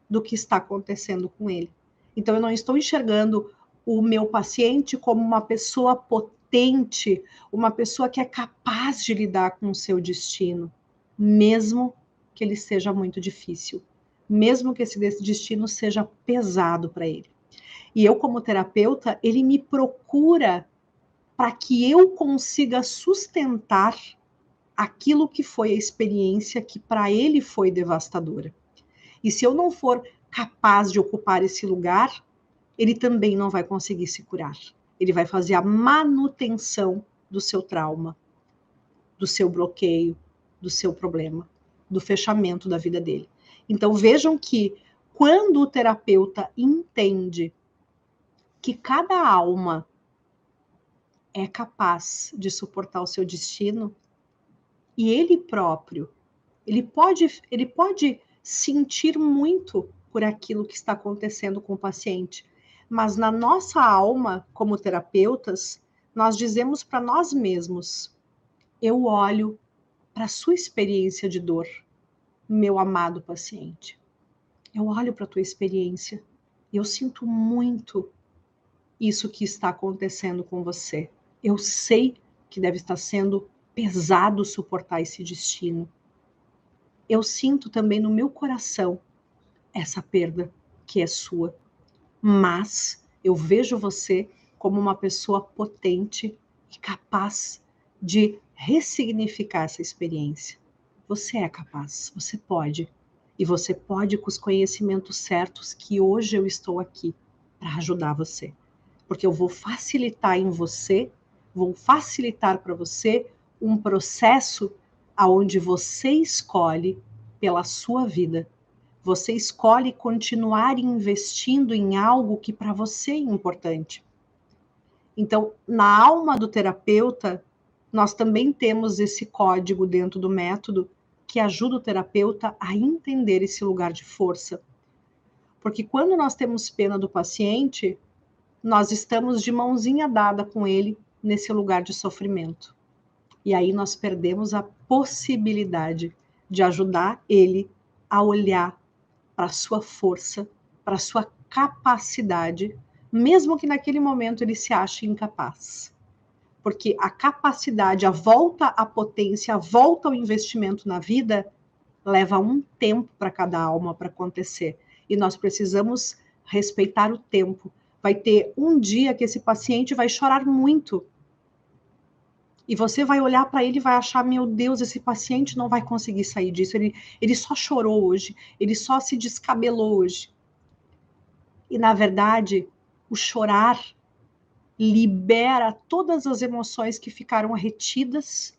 do que está acontecendo com ele. Então eu não estou enxergando o meu paciente como uma pessoa potente, uma pessoa que é capaz de lidar com o seu destino, mesmo que ele seja muito difícil, mesmo que esse destino seja pesado para ele. E eu, como terapeuta, ele me procura para que eu consiga sustentar aquilo que foi a experiência que para ele foi devastadora. E se eu não for capaz de ocupar esse lugar, ele também não vai conseguir se curar. Ele vai fazer a manutenção do seu trauma, do seu bloqueio, do seu problema, do fechamento da vida dele. Então vejam que quando o terapeuta entende que cada alma é capaz de suportar o seu destino, e ele próprio, ele pode sentir muito por aquilo que está acontecendo com o paciente, mas na nossa alma, como terapeutas, nós dizemos para nós mesmos: eu olho para a sua experiência de dor, meu amado paciente. Eu olho para a tua experiência e eu sinto muito isso que está acontecendo com você. Eu sei que deve estar sendo pesado suportar esse destino. Eu sinto também no meu coração essa perda que é sua. Mas eu vejo você como uma pessoa potente e capaz de ressignificar essa experiência. Você é capaz, você pode. E você pode com os conhecimentos certos que hoje eu estou aqui para ajudar você. Porque eu vou facilitar em você, vou facilitar para você um processo aonde você escolhe pela sua vida. Você escolhe continuar investindo em algo que para você é importante. Então, na alma do terapeuta, nós também temos esse código dentro do método que ajuda o terapeuta a entender esse lugar de força. Porque quando nós temos pena do paciente, nós estamos de mãozinha dada com ele nesse lugar de sofrimento. E aí nós perdemos a possibilidade de ajudar ele a olhar para a sua força, para a sua capacidade, mesmo que naquele momento ele se ache incapaz. Porque a capacidade, a volta à potência, a volta ao investimento na vida, leva um tempo para cada alma para acontecer. E nós precisamos respeitar o tempo. Vai ter um dia que esse paciente vai chorar muito. E você vai olhar para ele e vai achar, meu Deus, esse paciente não vai conseguir sair disso. Ele só chorou hoje, ele só se descabelou hoje. E, na verdade, o chorar libera todas as emoções que ficaram retidas.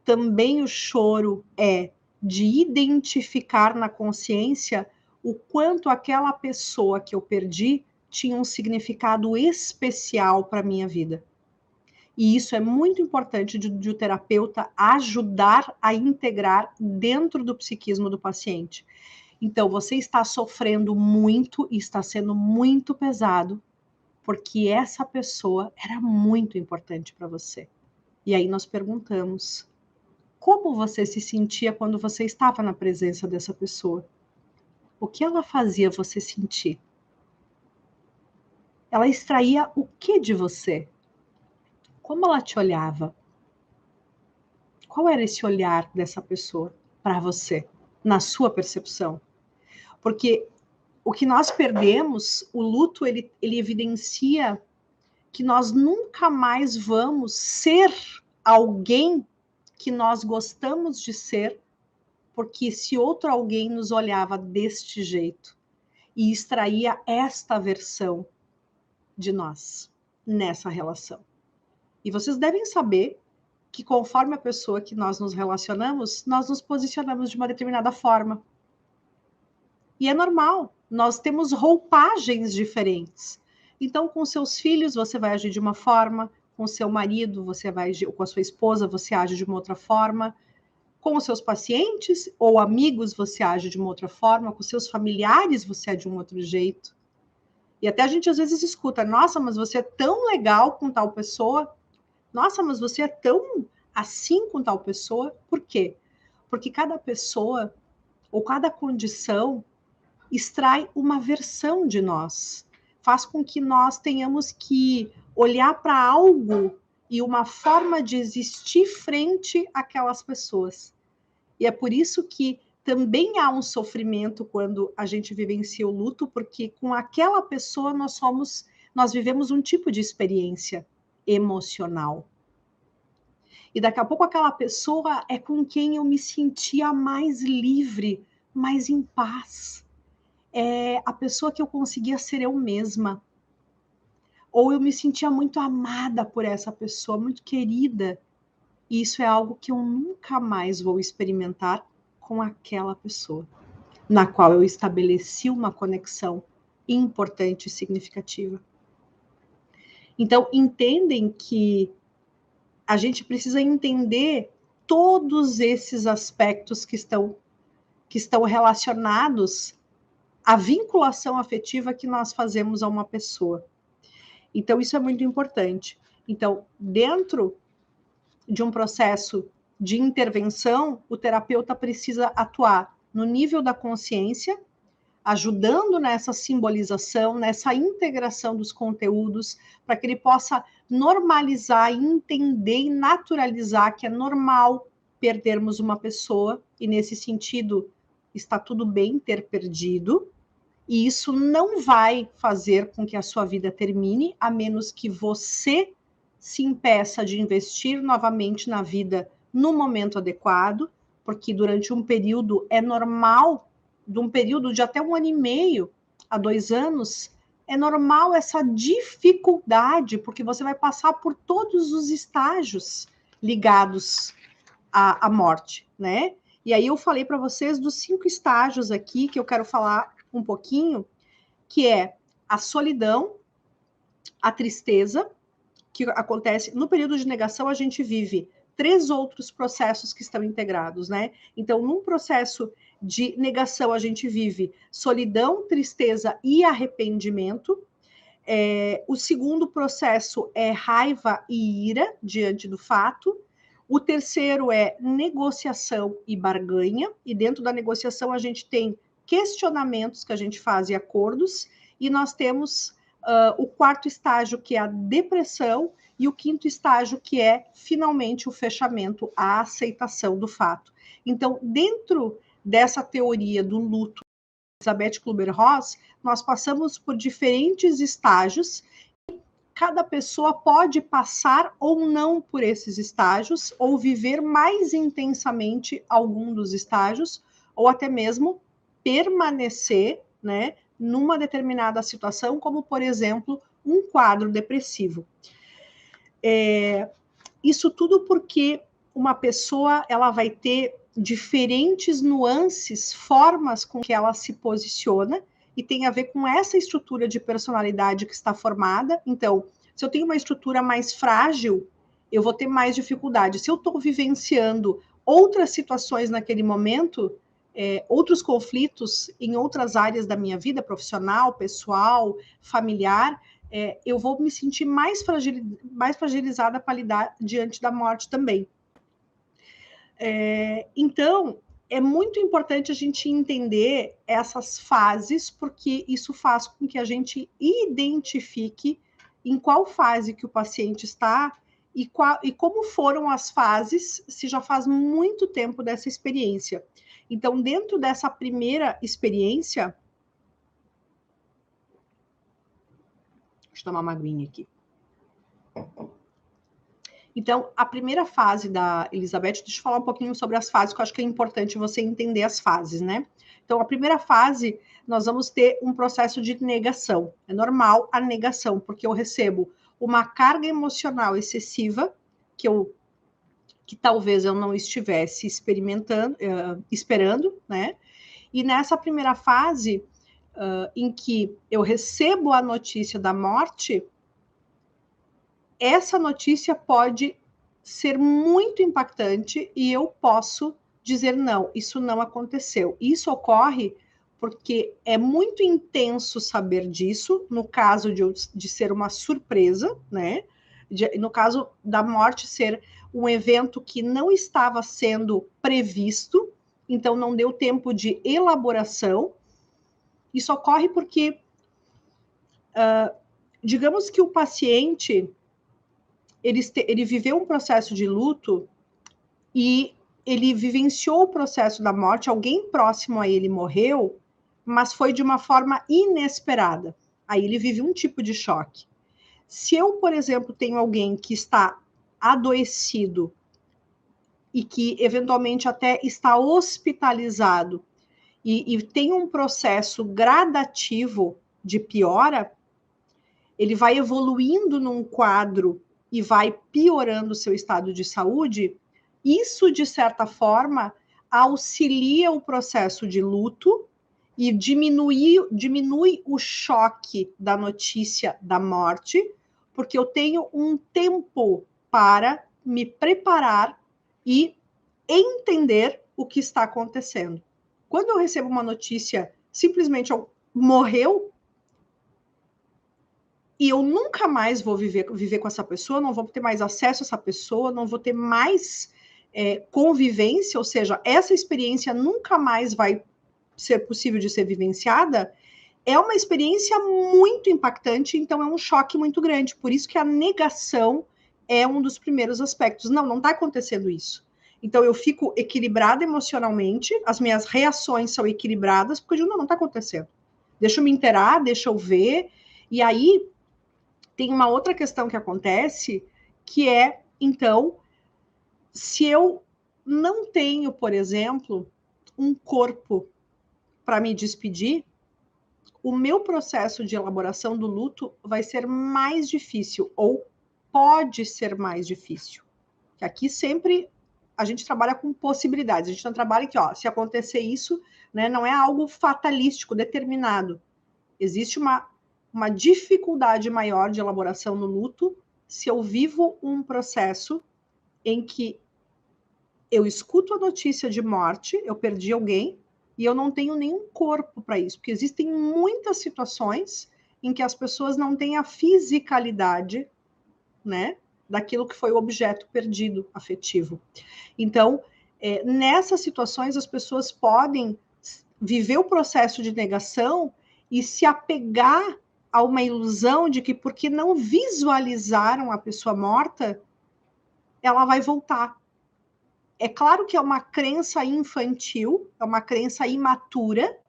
Também o choro é de identificar na consciência o quanto aquela pessoa que eu perdi tinha um significado especial para a minha vida. E isso é muito importante de o terapeuta ajudar a integrar dentro do psiquismo do paciente. Então, você está sofrendo muito e está sendo muito pesado, porque essa pessoa era muito importante para você. E aí nós perguntamos: como você se sentia quando você estava na presença dessa pessoa? O que ela fazia você sentir? Ela extraía o que de você? Como ela te olhava? Qual era esse olhar dessa pessoa para você, na sua percepção? Porque o que nós perdemos, o luto, ele evidencia que nós nunca mais vamos ser alguém que nós gostamos de ser, porque esse outro alguém nos olhava deste jeito e extraía esta versão de nós nessa relação. E vocês devem saber que conforme a pessoa que nós nos relacionamos, nós nos posicionamos de uma determinada forma. E é normal, nós temos roupagens diferentes. Então, com seus filhos, você vai agir de uma forma, com seu marido, você vai agir, ou com a sua esposa, você age de uma outra forma, com os seus pacientes ou amigos, você age de uma outra forma, com seus familiares, você é de um outro jeito. E até a gente às vezes escuta: nossa, mas você é tão legal com tal pessoa. Nossa, mas você é tão assim com tal pessoa. Por quê? Porque cada pessoa ou cada condição extrai uma versão de nós. Faz com que nós tenhamos que olhar para algo e uma forma de existir frente àquelas pessoas. E é por isso que também há um sofrimento quando a gente vivencia o luto, porque com aquela pessoa nós vivemos um tipo de experiência emocional. E daqui a pouco aquela pessoa é com quem eu me sentia mais livre mais em paz. É a pessoa que eu conseguia ser eu mesma. Ou eu me sentia muito amada por essa pessoa, muito querida. E isso é algo que eu nunca mais vou experimentar com aquela pessoa, na qual eu estabeleci uma conexão importante e significativa. Então, entendem que a gente precisa entender todos esses aspectos que estão relacionados à vinculação afetiva que nós fazemos a uma pessoa. Então, isso é muito importante. Então, dentro de um processo de intervenção, o terapeuta precisa atuar no nível da consciência, ajudando nessa simbolização, nessa integração dos conteúdos, para que ele possa normalizar, entender e naturalizar que é normal perdermos uma pessoa, e nesse sentido está tudo bem ter perdido, e isso não vai fazer com que a sua vida termine, a menos que você se impeça de investir novamente na vida no momento adequado, porque durante um período é normal, de um período de até 1 ano e meio a 2 anos, é normal essa dificuldade, porque você vai passar por todos os estágios ligados à morte, né? E aí eu falei para vocês dos 5 estágios aqui, que eu quero falar um pouquinho, que é a solidão, a tristeza, que acontece no período de negação, a gente vive 3 outros processos que estão integrados, né? Então, num processo de negação, a gente vive solidão, tristeza e arrependimento. O segundo processo é raiva e ira diante do fato. O terceiro é negociação e barganha. E dentro da negociação, a gente tem questionamentos que a gente faz e acordos. E nós temos o quarto estágio, que é a depressão, e o quinto estágio, que é, finalmente, o fechamento, a aceitação do fato. Então, dentro dessa teoria do luto, Elizabeth Kübler-Ross, nós passamos por diferentes estágios, e cada pessoa pode passar ou não por esses estágios, ou viver mais intensamente algum dos estágios, ou até mesmo permanecer, né, numa determinada situação, como, por exemplo, um quadro depressivo. Isso tudo porque uma pessoa ela vai ter diferentes nuances, formas com que ela se posiciona, e tem a ver com essa estrutura de personalidade que está formada. Então, se eu tenho uma estrutura mais frágil, eu vou ter mais dificuldade. Se eu estou vivenciando outras situações naquele momento, outros conflitos em outras áreas da minha vida, profissional, pessoal, familiar, eu vou me sentir mais fragilizada para lidar diante da morte também. Então, é muito importante a gente entender essas fases, porque isso faz com que a gente identifique em qual fase que o paciente está e como foram as fases, se já faz muito tempo dessa experiência. Então, dentro dessa primeira experiência, deixa eu tomar uma aguinha aqui. Então, a primeira fase da Elizabeth, deixa eu falar um pouquinho sobre as fases, que eu acho que é importante você entender as fases, né? Então, a primeira fase, nós vamos ter um processo de negação. É normal a negação, porque eu recebo uma carga emocional excessiva, que talvez eu não estivesse esperando, né? E nessa primeira fase, em que eu recebo a notícia da morte, essa notícia pode ser muito impactante e eu posso dizer, não, isso não aconteceu. Isso ocorre porque é muito intenso saber disso, no caso de ser uma surpresa, né? No caso da morte ser um evento que não estava sendo previsto, então não deu tempo de elaboração. Isso ocorre porque, digamos que o paciente ele viveu um processo de luto e ele vivenciou o processo da morte, alguém próximo a ele morreu, mas foi de uma forma inesperada. Aí ele vive um tipo de choque. Se eu, por exemplo, tenho alguém que está adoecido e que eventualmente até está hospitalizado, e tem um processo gradativo de piora, ele vai evoluindo num quadro e vai piorando o seu estado de saúde, isso, de certa forma, auxilia o processo de luto e diminui o choque da notícia da morte, porque eu tenho um tempo para me preparar e entender o que está acontecendo. Quando eu recebo uma notícia, simplesmente morreu, e eu nunca mais vou viver com essa pessoa, não vou ter mais acesso a essa pessoa, não vou ter mais convivência, ou seja, essa experiência nunca mais vai ser possível de ser vivenciada, é uma experiência muito impactante, então é um choque muito grande. Por isso que a negação é um dos primeiros aspectos. Não está acontecendo isso. Então eu fico equilibrada emocionalmente, as minhas reações são equilibradas, porque eu digo, não está acontecendo. Deixa eu me inteirar, deixa eu ver. E aí tem uma outra questão que acontece, que é, então, se eu não tenho, por exemplo, um corpo para me despedir, o meu processo de elaboração do luto vai ser mais difícil, ou pode ser mais difícil. Que aqui sempre a gente trabalha com possibilidades, a gente não trabalha que, se acontecer isso, né, não é algo fatalístico, determinado. Existe uma dificuldade maior de elaboração no luto se eu vivo um processo em que eu escuto a notícia de morte, eu perdi alguém, e eu não tenho nenhum corpo para isso, porque existem muitas situações em que as pessoas não têm a fisicalidade, né, daquilo que foi o objeto perdido afetivo. Então, nessas situações, as pessoas podem viver o processo de negação e se apegar a uma ilusão de que porque não visualizaram a pessoa morta, ela vai voltar. É claro que é uma crença infantil, é uma crença imatura,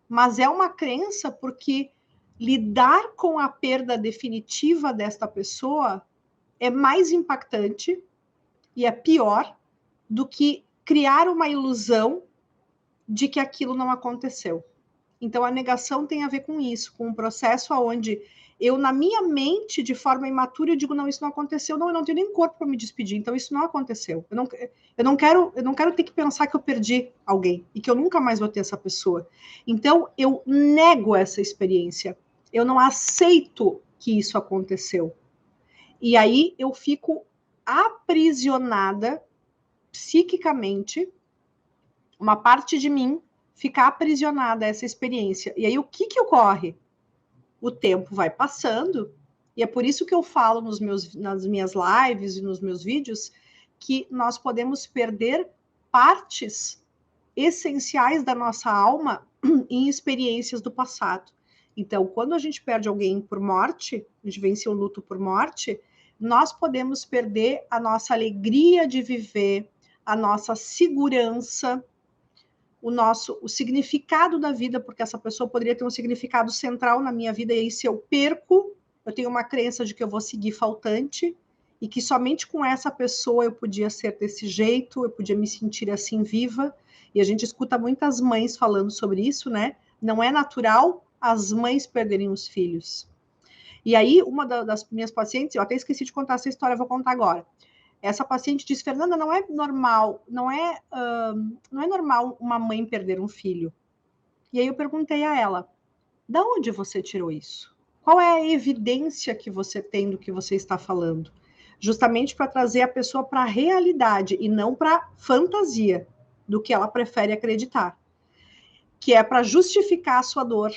mas é uma crença porque lidar com a perda definitiva desta pessoa é mais impactante e é pior do que criar uma ilusão de que aquilo não aconteceu. Então, a negação tem a ver com isso, com um processo onde eu, na minha mente, de forma imatura, eu digo, não, isso não aconteceu, não, eu não tenho nem corpo para me despedir, então isso não aconteceu. Eu não quero ter que pensar que eu perdi alguém e que eu nunca mais vou ter essa pessoa. Então, eu nego essa experiência. Eu não aceito que isso aconteceu. E aí eu fico aprisionada psiquicamente, uma parte de mim ficar aprisionada a essa experiência. E aí o que ocorre? O tempo vai passando, e é por isso que eu falo nas minhas lives e nos meus vídeos que nós podemos perder partes essenciais da nossa alma em experiências do passado. Então, quando a gente perde alguém por morte, a gente vence o luto por morte, nós podemos perder a nossa alegria de viver, a nossa segurança, o significado da vida, porque essa pessoa poderia ter um significado central na minha vida, e aí se eu perco, eu tenho uma crença de que eu vou seguir faltante, e que somente com essa pessoa eu podia ser desse jeito, eu podia me sentir assim viva, e a gente escuta muitas mães falando sobre isso, né? Não é natural as mães perderem os filhos. E aí, uma das minhas pacientes, eu até esqueci de contar essa história, vou contar agora. Essa paciente disse, Fernanda, não é normal uma mãe perder um filho. E aí eu perguntei a ela, da onde você tirou isso? Qual é a evidência que você tem do que você está falando? Justamente para trazer a pessoa para a realidade e não para a fantasia do que ela prefere acreditar. Que é para justificar a sua dor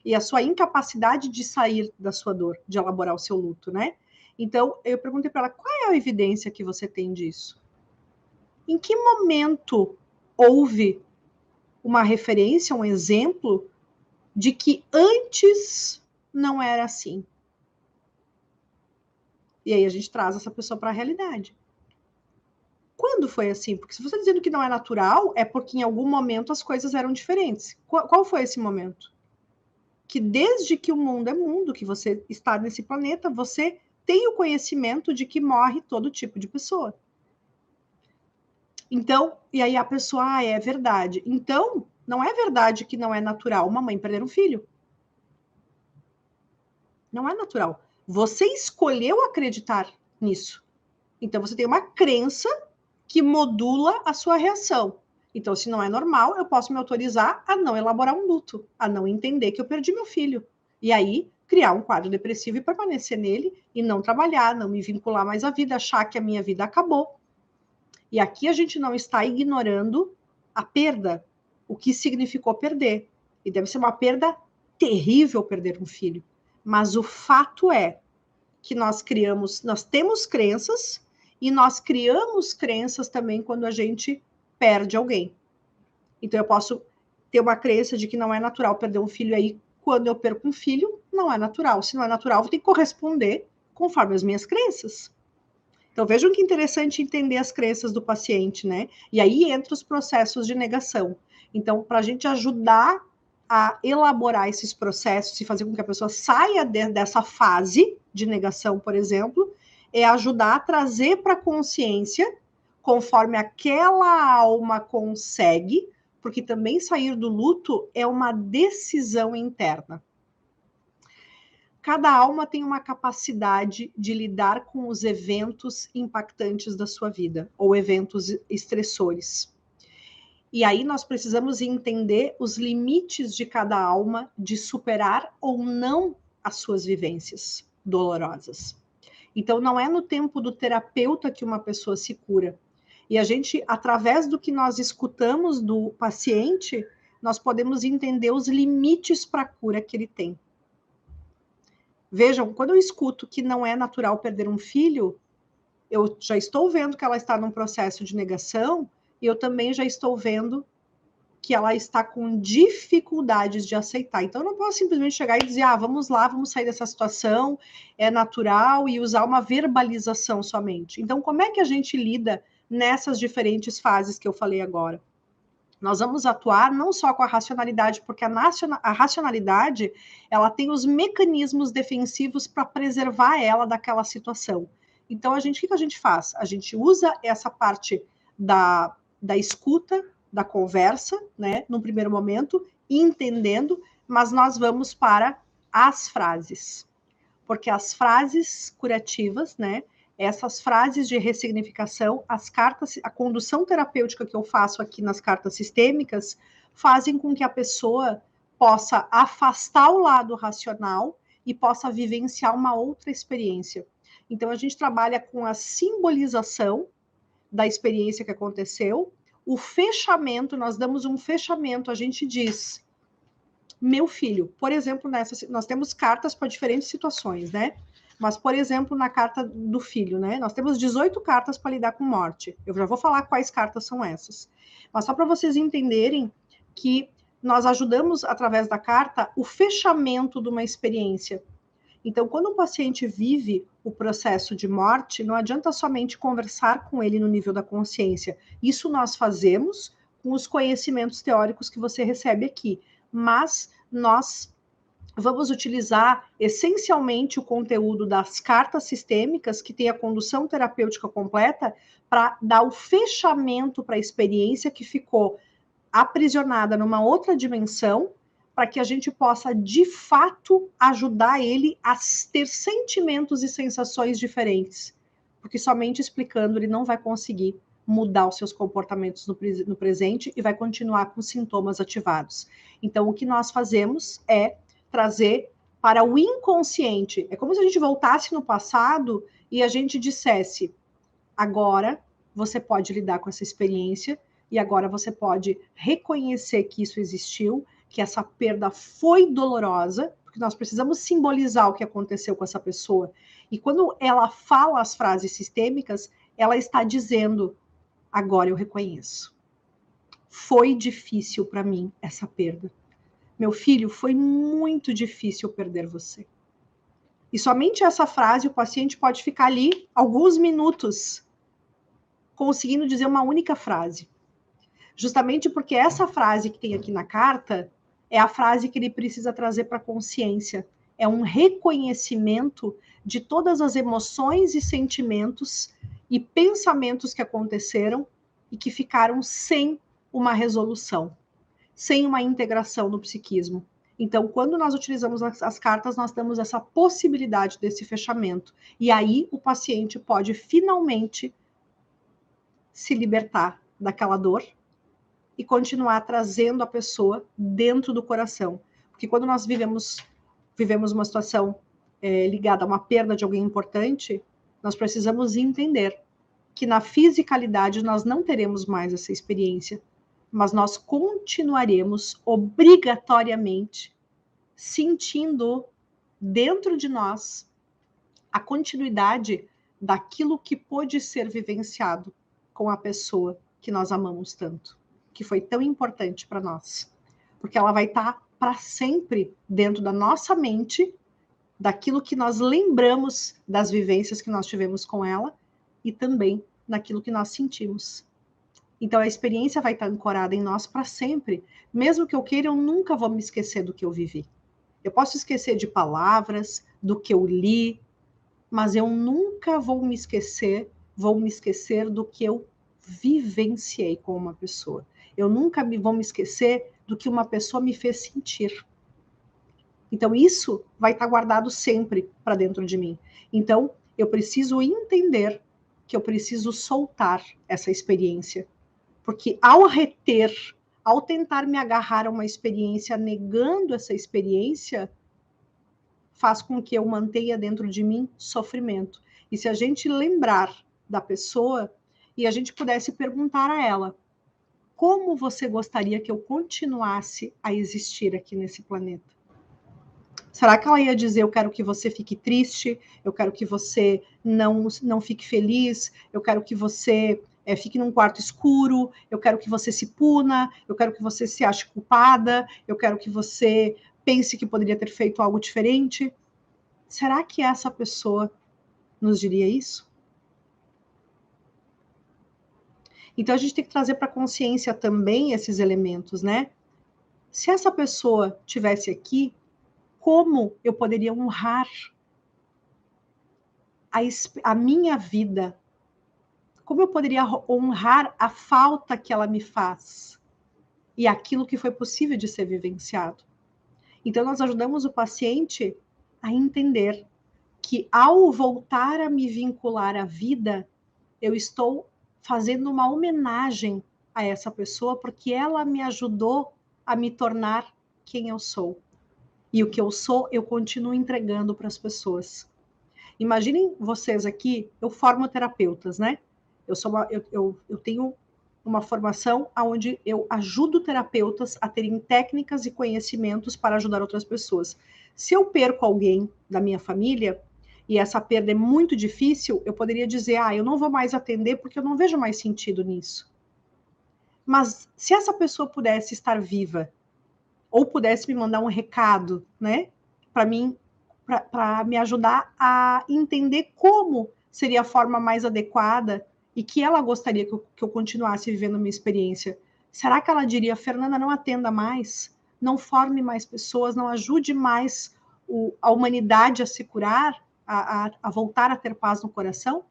e a sua incapacidade de sair da sua dor, de elaborar o seu luto, né? Então, eu perguntei para ela, qual é a evidência que você tem disso? Em que momento houve uma referência, um exemplo de que antes não era assim? E aí a gente traz essa pessoa para a realidade. Quando foi assim? Porque se você está dizendo que não é natural, é porque em algum momento as coisas eram diferentes. Qual foi esse momento? Que desde que o mundo é mundo, que você está nesse planeta, você tem o conhecimento de que morre todo tipo de pessoa. Então, e aí a pessoa, é verdade. Então, Não é verdade que não é natural uma mãe perder um filho. Não é natural. Você escolheu acreditar nisso. Então, você tem uma crença que modula a sua reação. Então, se não é normal, eu posso me autorizar a não elaborar um luto, a não entender que eu perdi meu filho. E aí, criar um quadro depressivo e permanecer nele e não trabalhar, não me vincular mais à vida, achar que a minha vida acabou. E aqui a gente não está ignorando a perda, o que significou perder. E deve ser uma perda terrível perder um filho. Mas o fato é que nós temos crenças e nós criamos crenças também quando a gente perde alguém. Então eu posso ter uma crença de que não é natural perder um filho, aí quando eu perco um filho, não é natural. Se não é natural, vou ter que corresponder conforme as minhas crenças. Então vejam que interessante entender as crenças do paciente, né? E aí entra os processos de negação. Então, para a gente ajudar a elaborar esses processos e fazer com que a pessoa saia dessa fase de negação, por exemplo, é ajudar a trazer para a consciência, conforme aquela alma consegue, porque também sair do luto é uma decisão interna. Cada alma tem uma capacidade de lidar com os eventos impactantes da sua vida, ou eventos estressores. E aí nós precisamos entender os limites de cada alma de superar ou não as suas vivências dolorosas. Então, não é no tempo do terapeuta que uma pessoa se cura. E a gente, através do que nós escutamos do paciente, nós podemos entender os limites para a cura que ele tem. Vejam, quando eu escuto que não é natural perder um filho, eu já estou vendo que ela está num processo de negação e eu também já estou vendo que ela está com dificuldades de aceitar. Então, eu não posso simplesmente chegar e dizer, vamos lá, vamos sair dessa situação, é natural, e usar uma verbalização somente. Então, como é que a gente lida nessas diferentes fases que eu falei agora? Nós vamos atuar não só com a racionalidade, porque a racionalidade, ela tem os mecanismos defensivos para preservar ela daquela situação. Então, o que a gente faz? A gente usa essa parte da escuta, da conversa, né, num primeiro momento, entendendo, mas nós vamos para as frases. Porque as frases curativas, né, essas frases de ressignificação, as cartas, a condução terapêutica que eu faço aqui nas cartas sistêmicas, fazem com que a pessoa possa afastar o lado racional e possa vivenciar uma outra experiência. Então, a gente trabalha com a simbolização da experiência que aconteceu, o fechamento, nós damos um fechamento, a gente diz, meu filho, por exemplo, nós temos cartas para diferentes situações, né? Mas, por exemplo, na carta do filho, né? Nós temos 18 cartas para lidar com morte. Eu já vou falar quais cartas são essas. Mas só para vocês entenderem que nós ajudamos, através da carta, o fechamento de uma experiência. Então, quando um paciente vive o processo de morte, não adianta somente conversar com ele no nível da consciência. Isso nós fazemos com os conhecimentos teóricos que você recebe aqui. Mas nós vamos utilizar essencialmente o conteúdo das cartas sistêmicas, que tem a condução terapêutica completa, para dar o fechamento para a experiência que ficou aprisionada numa outra dimensão, para que a gente possa, de fato, ajudar ele a ter sentimentos e sensações diferentes. Porque somente explicando ele não vai conseguir mudar os seus comportamentos no presente e vai continuar com sintomas ativados. Então, o que nós fazemos é trazer para o inconsciente. É como se a gente voltasse no passado e a gente dissesse, agora você pode lidar com essa experiência e agora você pode reconhecer que isso existiu, que essa perda foi dolorosa, porque nós precisamos simbolizar o que aconteceu com essa pessoa. E quando ela fala as frases sistêmicas, ela está dizendo, agora eu reconheço. Foi difícil para mim essa perda. Meu filho, foi muito difícil perder você. E somente essa frase, o paciente pode ficar ali alguns minutos conseguindo dizer uma única frase. Justamente porque essa frase que tem aqui na carta é a frase que ele precisa trazer para a consciência. É um reconhecimento de todas as emoções e sentimentos e pensamentos que aconteceram e que ficaram sem uma resolução. sem uma integração no psiquismo. Então, quando nós utilizamos as cartas, nós damos essa possibilidade desse fechamento. E aí o paciente pode finalmente se libertar daquela dor e continuar trazendo a pessoa dentro do coração. Porque quando nós vivemos uma situação ligada a uma perda de alguém importante, nós precisamos entender que na fisicalidade nós não teremos mais essa experiência, mas nós continuaremos obrigatoriamente sentindo dentro de nós a continuidade daquilo que pôde ser vivenciado com a pessoa que nós amamos tanto, que foi tão importante para nós. Porque ela vai estar para sempre dentro da nossa mente, daquilo que nós lembramos das vivências que nós tivemos com ela e também naquilo que nós sentimos. Então a experiência vai estar ancorada em nós para sempre. Mesmo que eu queira, eu nunca vou me esquecer do que eu vivi. Eu posso esquecer de palavras, do que eu li, mas eu nunca vou me esquecer do que eu vivenciei com uma pessoa. Eu nunca vou me esquecer do que uma pessoa me fez sentir. Então isso vai estar guardado sempre para dentro de mim. Então eu preciso entender que eu preciso soltar essa experiência. Porque ao reter, ao tentar me agarrar a uma experiência, negando essa experiência, faz com que eu mantenha dentro de mim sofrimento. E se a gente lembrar da pessoa e a gente pudesse perguntar a ela, como você gostaria que eu continuasse a existir aqui nesse planeta? Será que ela ia dizer, eu quero que você fique triste, eu quero que você não fique feliz, eu quero que você fique num quarto escuro, eu quero que você se puna, eu quero que você se ache culpada, eu quero que você pense que poderia ter feito algo diferente? Será que essa pessoa nos diria isso? Então a gente tem que trazer para a consciência também esses elementos, né? Se essa pessoa tivesse aqui, como eu poderia honrar a minha vida? Como eu poderia honrar a falta que ela me faz e aquilo que foi possível de ser vivenciado? Então nós ajudamos o paciente a entender que ao voltar a me vincular à vida, eu estou fazendo uma homenagem a essa pessoa porque ela me ajudou a me tornar quem eu sou. E o que eu sou, eu continuo entregando para as pessoas. Imaginem vocês aqui, eu formo terapeutas, né? Eu tenho uma formação onde eu ajudo terapeutas a terem técnicas e conhecimentos para ajudar outras pessoas. Se eu perco alguém da minha família, e essa perda é muito difícil, eu poderia dizer, eu não vou mais atender porque eu não vejo mais sentido nisso. Mas se essa pessoa pudesse estar viva, ou pudesse me mandar um recado, né, para mim, para me ajudar a entender como seria a forma mais adequada e que ela gostaria que eu continuasse vivendo a minha experiência. Será que ela diria, Fernanda, não atenda mais, não forme mais pessoas, não ajude mais a humanidade a se curar, a voltar a ter paz no coração?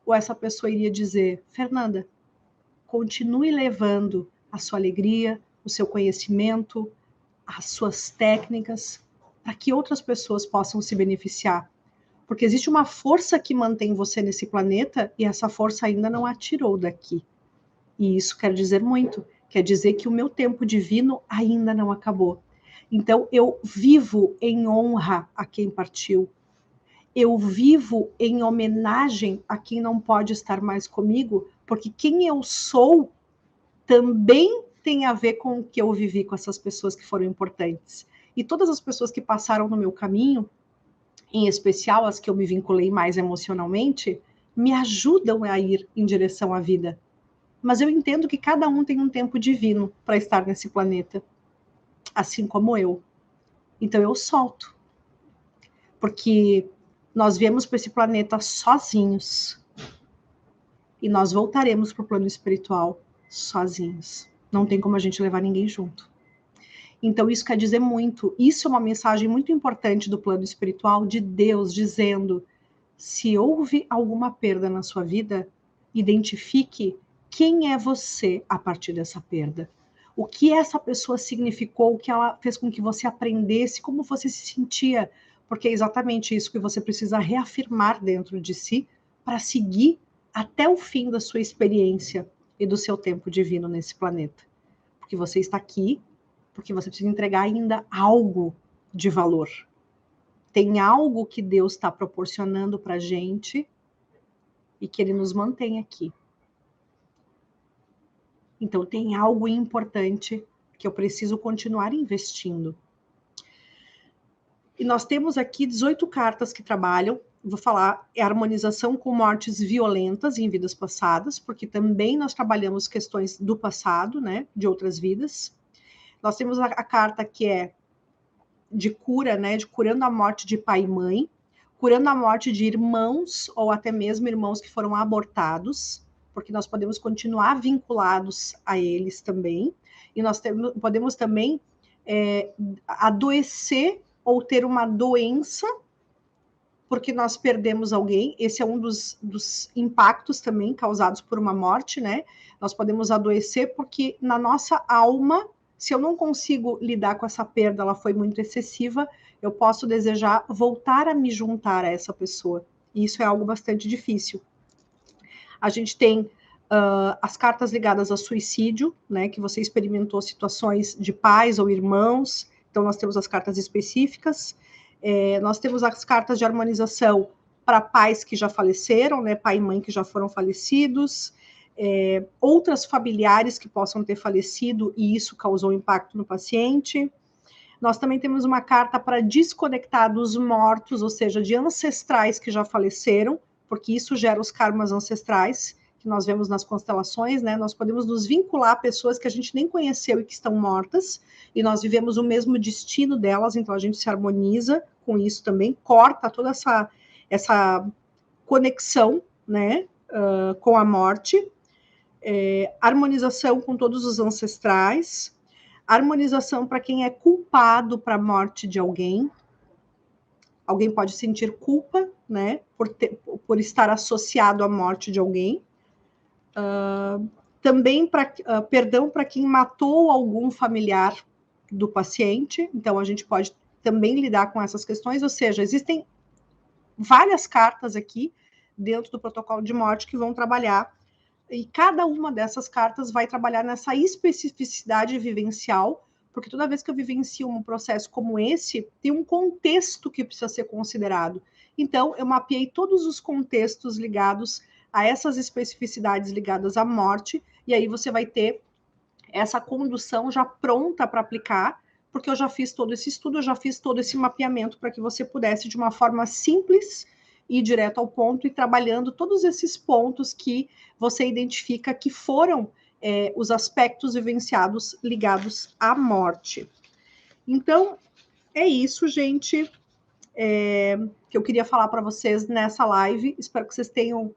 Ou essa pessoa iria dizer, Fernanda, continue levando a sua alegria, o seu conhecimento, as suas técnicas, para que outras pessoas possam se beneficiar. Porque existe uma força que mantém você nesse planeta e essa força ainda não a tirou daqui. E isso quer dizer muito. Quer dizer que o meu tempo divino ainda não acabou. Então, eu vivo em honra a quem partiu. Eu vivo em homenagem a quem não pode estar mais comigo, porque quem eu sou também tem a ver com o que eu vivi com essas pessoas que foram importantes. E todas as pessoas que passaram no meu caminho, em especial as que eu me vinculei mais emocionalmente, me ajudam a ir em direção à vida. Mas eu entendo que cada um tem um tempo divino para estar nesse planeta, assim como eu. Então eu solto. Porque nós viemos para esse planeta sozinhos. E nós voltaremos para o plano espiritual sozinhos. Não tem como a gente levar ninguém junto. Então isso quer dizer muito. Isso é uma mensagem muito importante do plano espiritual, de Deus dizendo, se houve alguma perda na sua vida, identifique quem é você a partir dessa perda. o que essa pessoa significou, o que ela fez com que você aprendesse, como você se sentia, porque é exatamente isso que você precisa reafirmar dentro de si para seguir até o fim da sua experiência e do seu tempo divino nesse planeta. Porque você está aqui, porque você precisa entregar ainda algo de valor. Tem algo que Deus está proporcionando para a gente e que Ele nos mantém aqui. Então tem algo importante que eu preciso continuar investindo. E nós temos aqui 18 cartas que trabalham, vou falar, é harmonização com mortes violentas em vidas passadas, porque também nós trabalhamos questões do passado, né, de outras vidas. Nós temos a carta que é de cura, né, de curando a morte de pai e mãe, curando a morte de irmãos, ou até mesmo irmãos que foram abortados, porque nós podemos continuar vinculados a eles também, e nós podemos também adoecer ou ter uma doença, porque nós perdemos alguém, esse é um dos impactos também causados por uma morte, né? Nós podemos adoecer porque na nossa alma, se eu não consigo lidar com essa perda, ela foi muito excessiva, eu posso desejar voltar a me juntar a essa pessoa, e isso é algo bastante difícil. A gente tem as cartas ligadas a suicídio, né, que você experimentou situações de pais ou irmãos, então nós temos as cartas específicas, nós temos as cartas de harmonização para pais que já faleceram, né, pai e mãe que já foram falecidos, outras familiares que possam ter falecido e isso causou impacto no paciente. Nós também temos uma carta para desconectar dos mortos, ou seja, de ancestrais que já faleceram, porque isso gera os karmas ancestrais, que nós vemos nas constelações, né? Nós podemos nos vincular a pessoas que a gente nem conheceu e que estão mortas, e nós vivemos o mesmo destino delas, então a gente se harmoniza com isso também, corta toda essa conexão, né, com a morte, harmonização com todos os ancestrais, harmonização para quem é culpado para a morte de alguém. Alguém pode sentir culpa, né, por estar associado à morte de alguém. Também perdão para quem matou algum familiar do paciente. Então, a gente pode também lidar com essas questões. Ou seja, existem várias cartas aqui dentro do protocolo de morte que vão trabalhar. E cada uma dessas cartas vai trabalhar nessa especificidade vivencial, porque toda vez que eu vivencio um processo como esse, tem um contexto que precisa ser considerado. Então, eu mapeei todos os contextos ligados a essas especificidades ligadas à morte, e aí você vai ter essa condução já pronta para aplicar, porque eu já fiz todo esse estudo, eu já fiz todo esse mapeamento para que você pudesse, de uma forma simples, ir direto ao ponto e trabalhando todos esses pontos que você identifica que foram os aspectos vivenciados ligados à morte. Então, é isso, gente, que eu queria falar para vocês nessa live. Espero que vocês tenham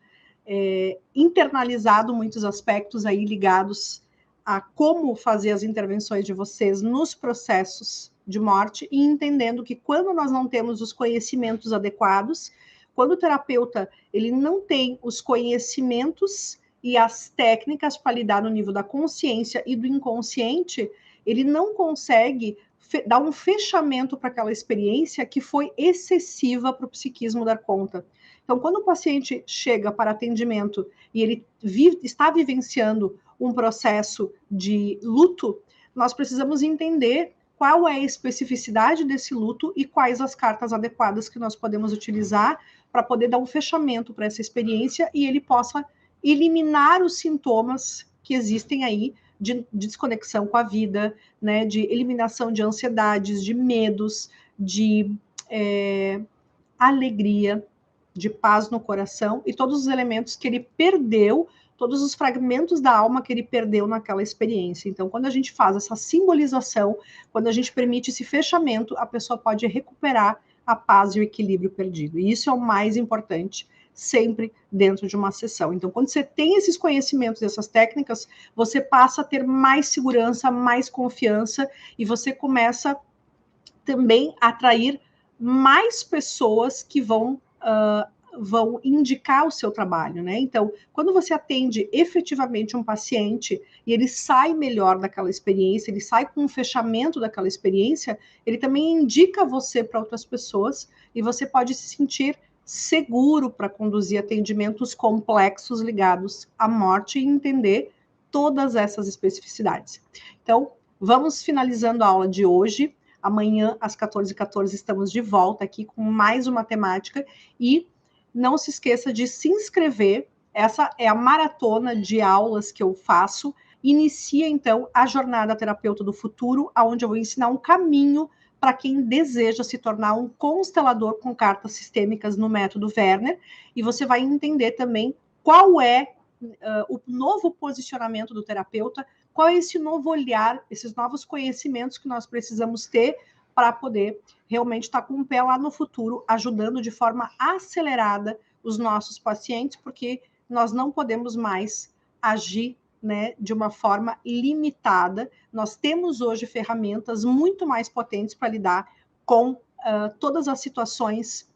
internalizado muitos aspectos aí ligados a como fazer as intervenções de vocês nos processos de morte e entendendo que quando nós não temos os conhecimentos adequados, quando o terapeuta ele não tem os conhecimentos e as técnicas para lidar no nível da consciência e do inconsciente, ele não consegue dar um fechamento para aquela experiência que foi excessiva para o psiquismo dar conta. Então, quando o paciente chega para atendimento e ele está vivenciando um processo de luto, nós precisamos entender qual é a especificidade desse luto e quais as cartas adequadas que nós podemos utilizar para poder dar um fechamento para essa experiência e ele possa eliminar os sintomas que existem aí de desconexão com a vida, né, de eliminação de ansiedades, de medos, de alegria, de paz no coração e todos os elementos que ele perdeu, todos os fragmentos da alma que ele perdeu naquela experiência. Então, quando a gente faz essa simbolização, quando a gente permite esse fechamento, a pessoa pode recuperar a paz e o equilíbrio perdido. E isso é o mais importante, sempre dentro de uma sessão. Então, quando você tem esses conhecimentos, essas técnicas, você passa a ter mais segurança, mais confiança, e você começa também a atrair mais pessoas que vão vão indicar o seu trabalho, né? Então, quando você atende efetivamente um paciente e ele sai melhor daquela experiência, ele sai com um fechamento daquela experiência, ele também indica você para outras pessoas e você pode se sentir seguro para conduzir atendimentos complexos ligados à morte e entender todas essas especificidades. Então, vamos finalizando a aula de hoje. Amanhã, às 14h14, estamos de volta aqui com mais uma temática. E não se esqueça de se inscrever. Essa é a maratona de aulas que eu faço. Inicia, então, a Jornada Terapeuta do Futuro, onde eu vou ensinar um caminho para quem deseja se tornar um constelador com cartas sistêmicas no método Werner. E você vai entender também qual é o novo posicionamento do terapeuta, qual é esse novo olhar, esses novos conhecimentos que nós precisamos ter para poder realmente estar com o pé lá no futuro, ajudando de forma acelerada os nossos pacientes, porque nós não podemos mais agir, né, de uma forma limitada. Nós temos hoje ferramentas muito mais potentes para lidar com todas as situações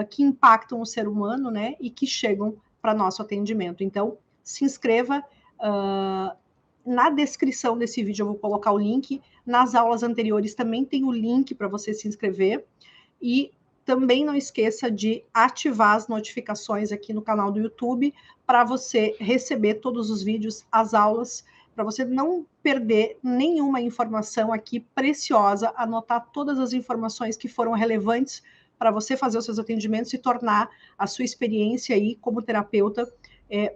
que impactam o ser humano, né, e que chegam para nosso atendimento. Então, se inscreva. Na descrição desse vídeo eu vou colocar o link. Nas aulas anteriores também tem o link para você se inscrever. E também não esqueça de ativar as notificações aqui no canal do YouTube para você receber todos os vídeos, as aulas, para você não perder nenhuma informação aqui preciosa, anotar todas as informações que foram relevantes para você fazer os seus atendimentos e tornar a sua experiência aí como terapeuta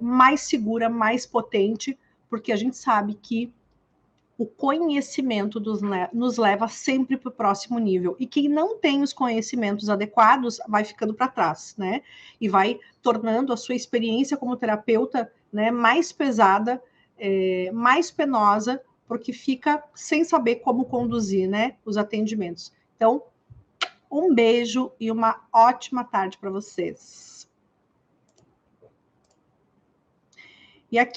mais segura, mais potente, porque a gente sabe que o conhecimento nos leva sempre para o próximo nível. E quem não tem os conhecimentos adequados vai ficando para trás, né? E vai tornando a sua experiência como terapeuta, né, mais pesada, mais penosa, porque fica sem saber como conduzir, né, os atendimentos. Então, um beijo e uma ótima tarde para vocês. E aqui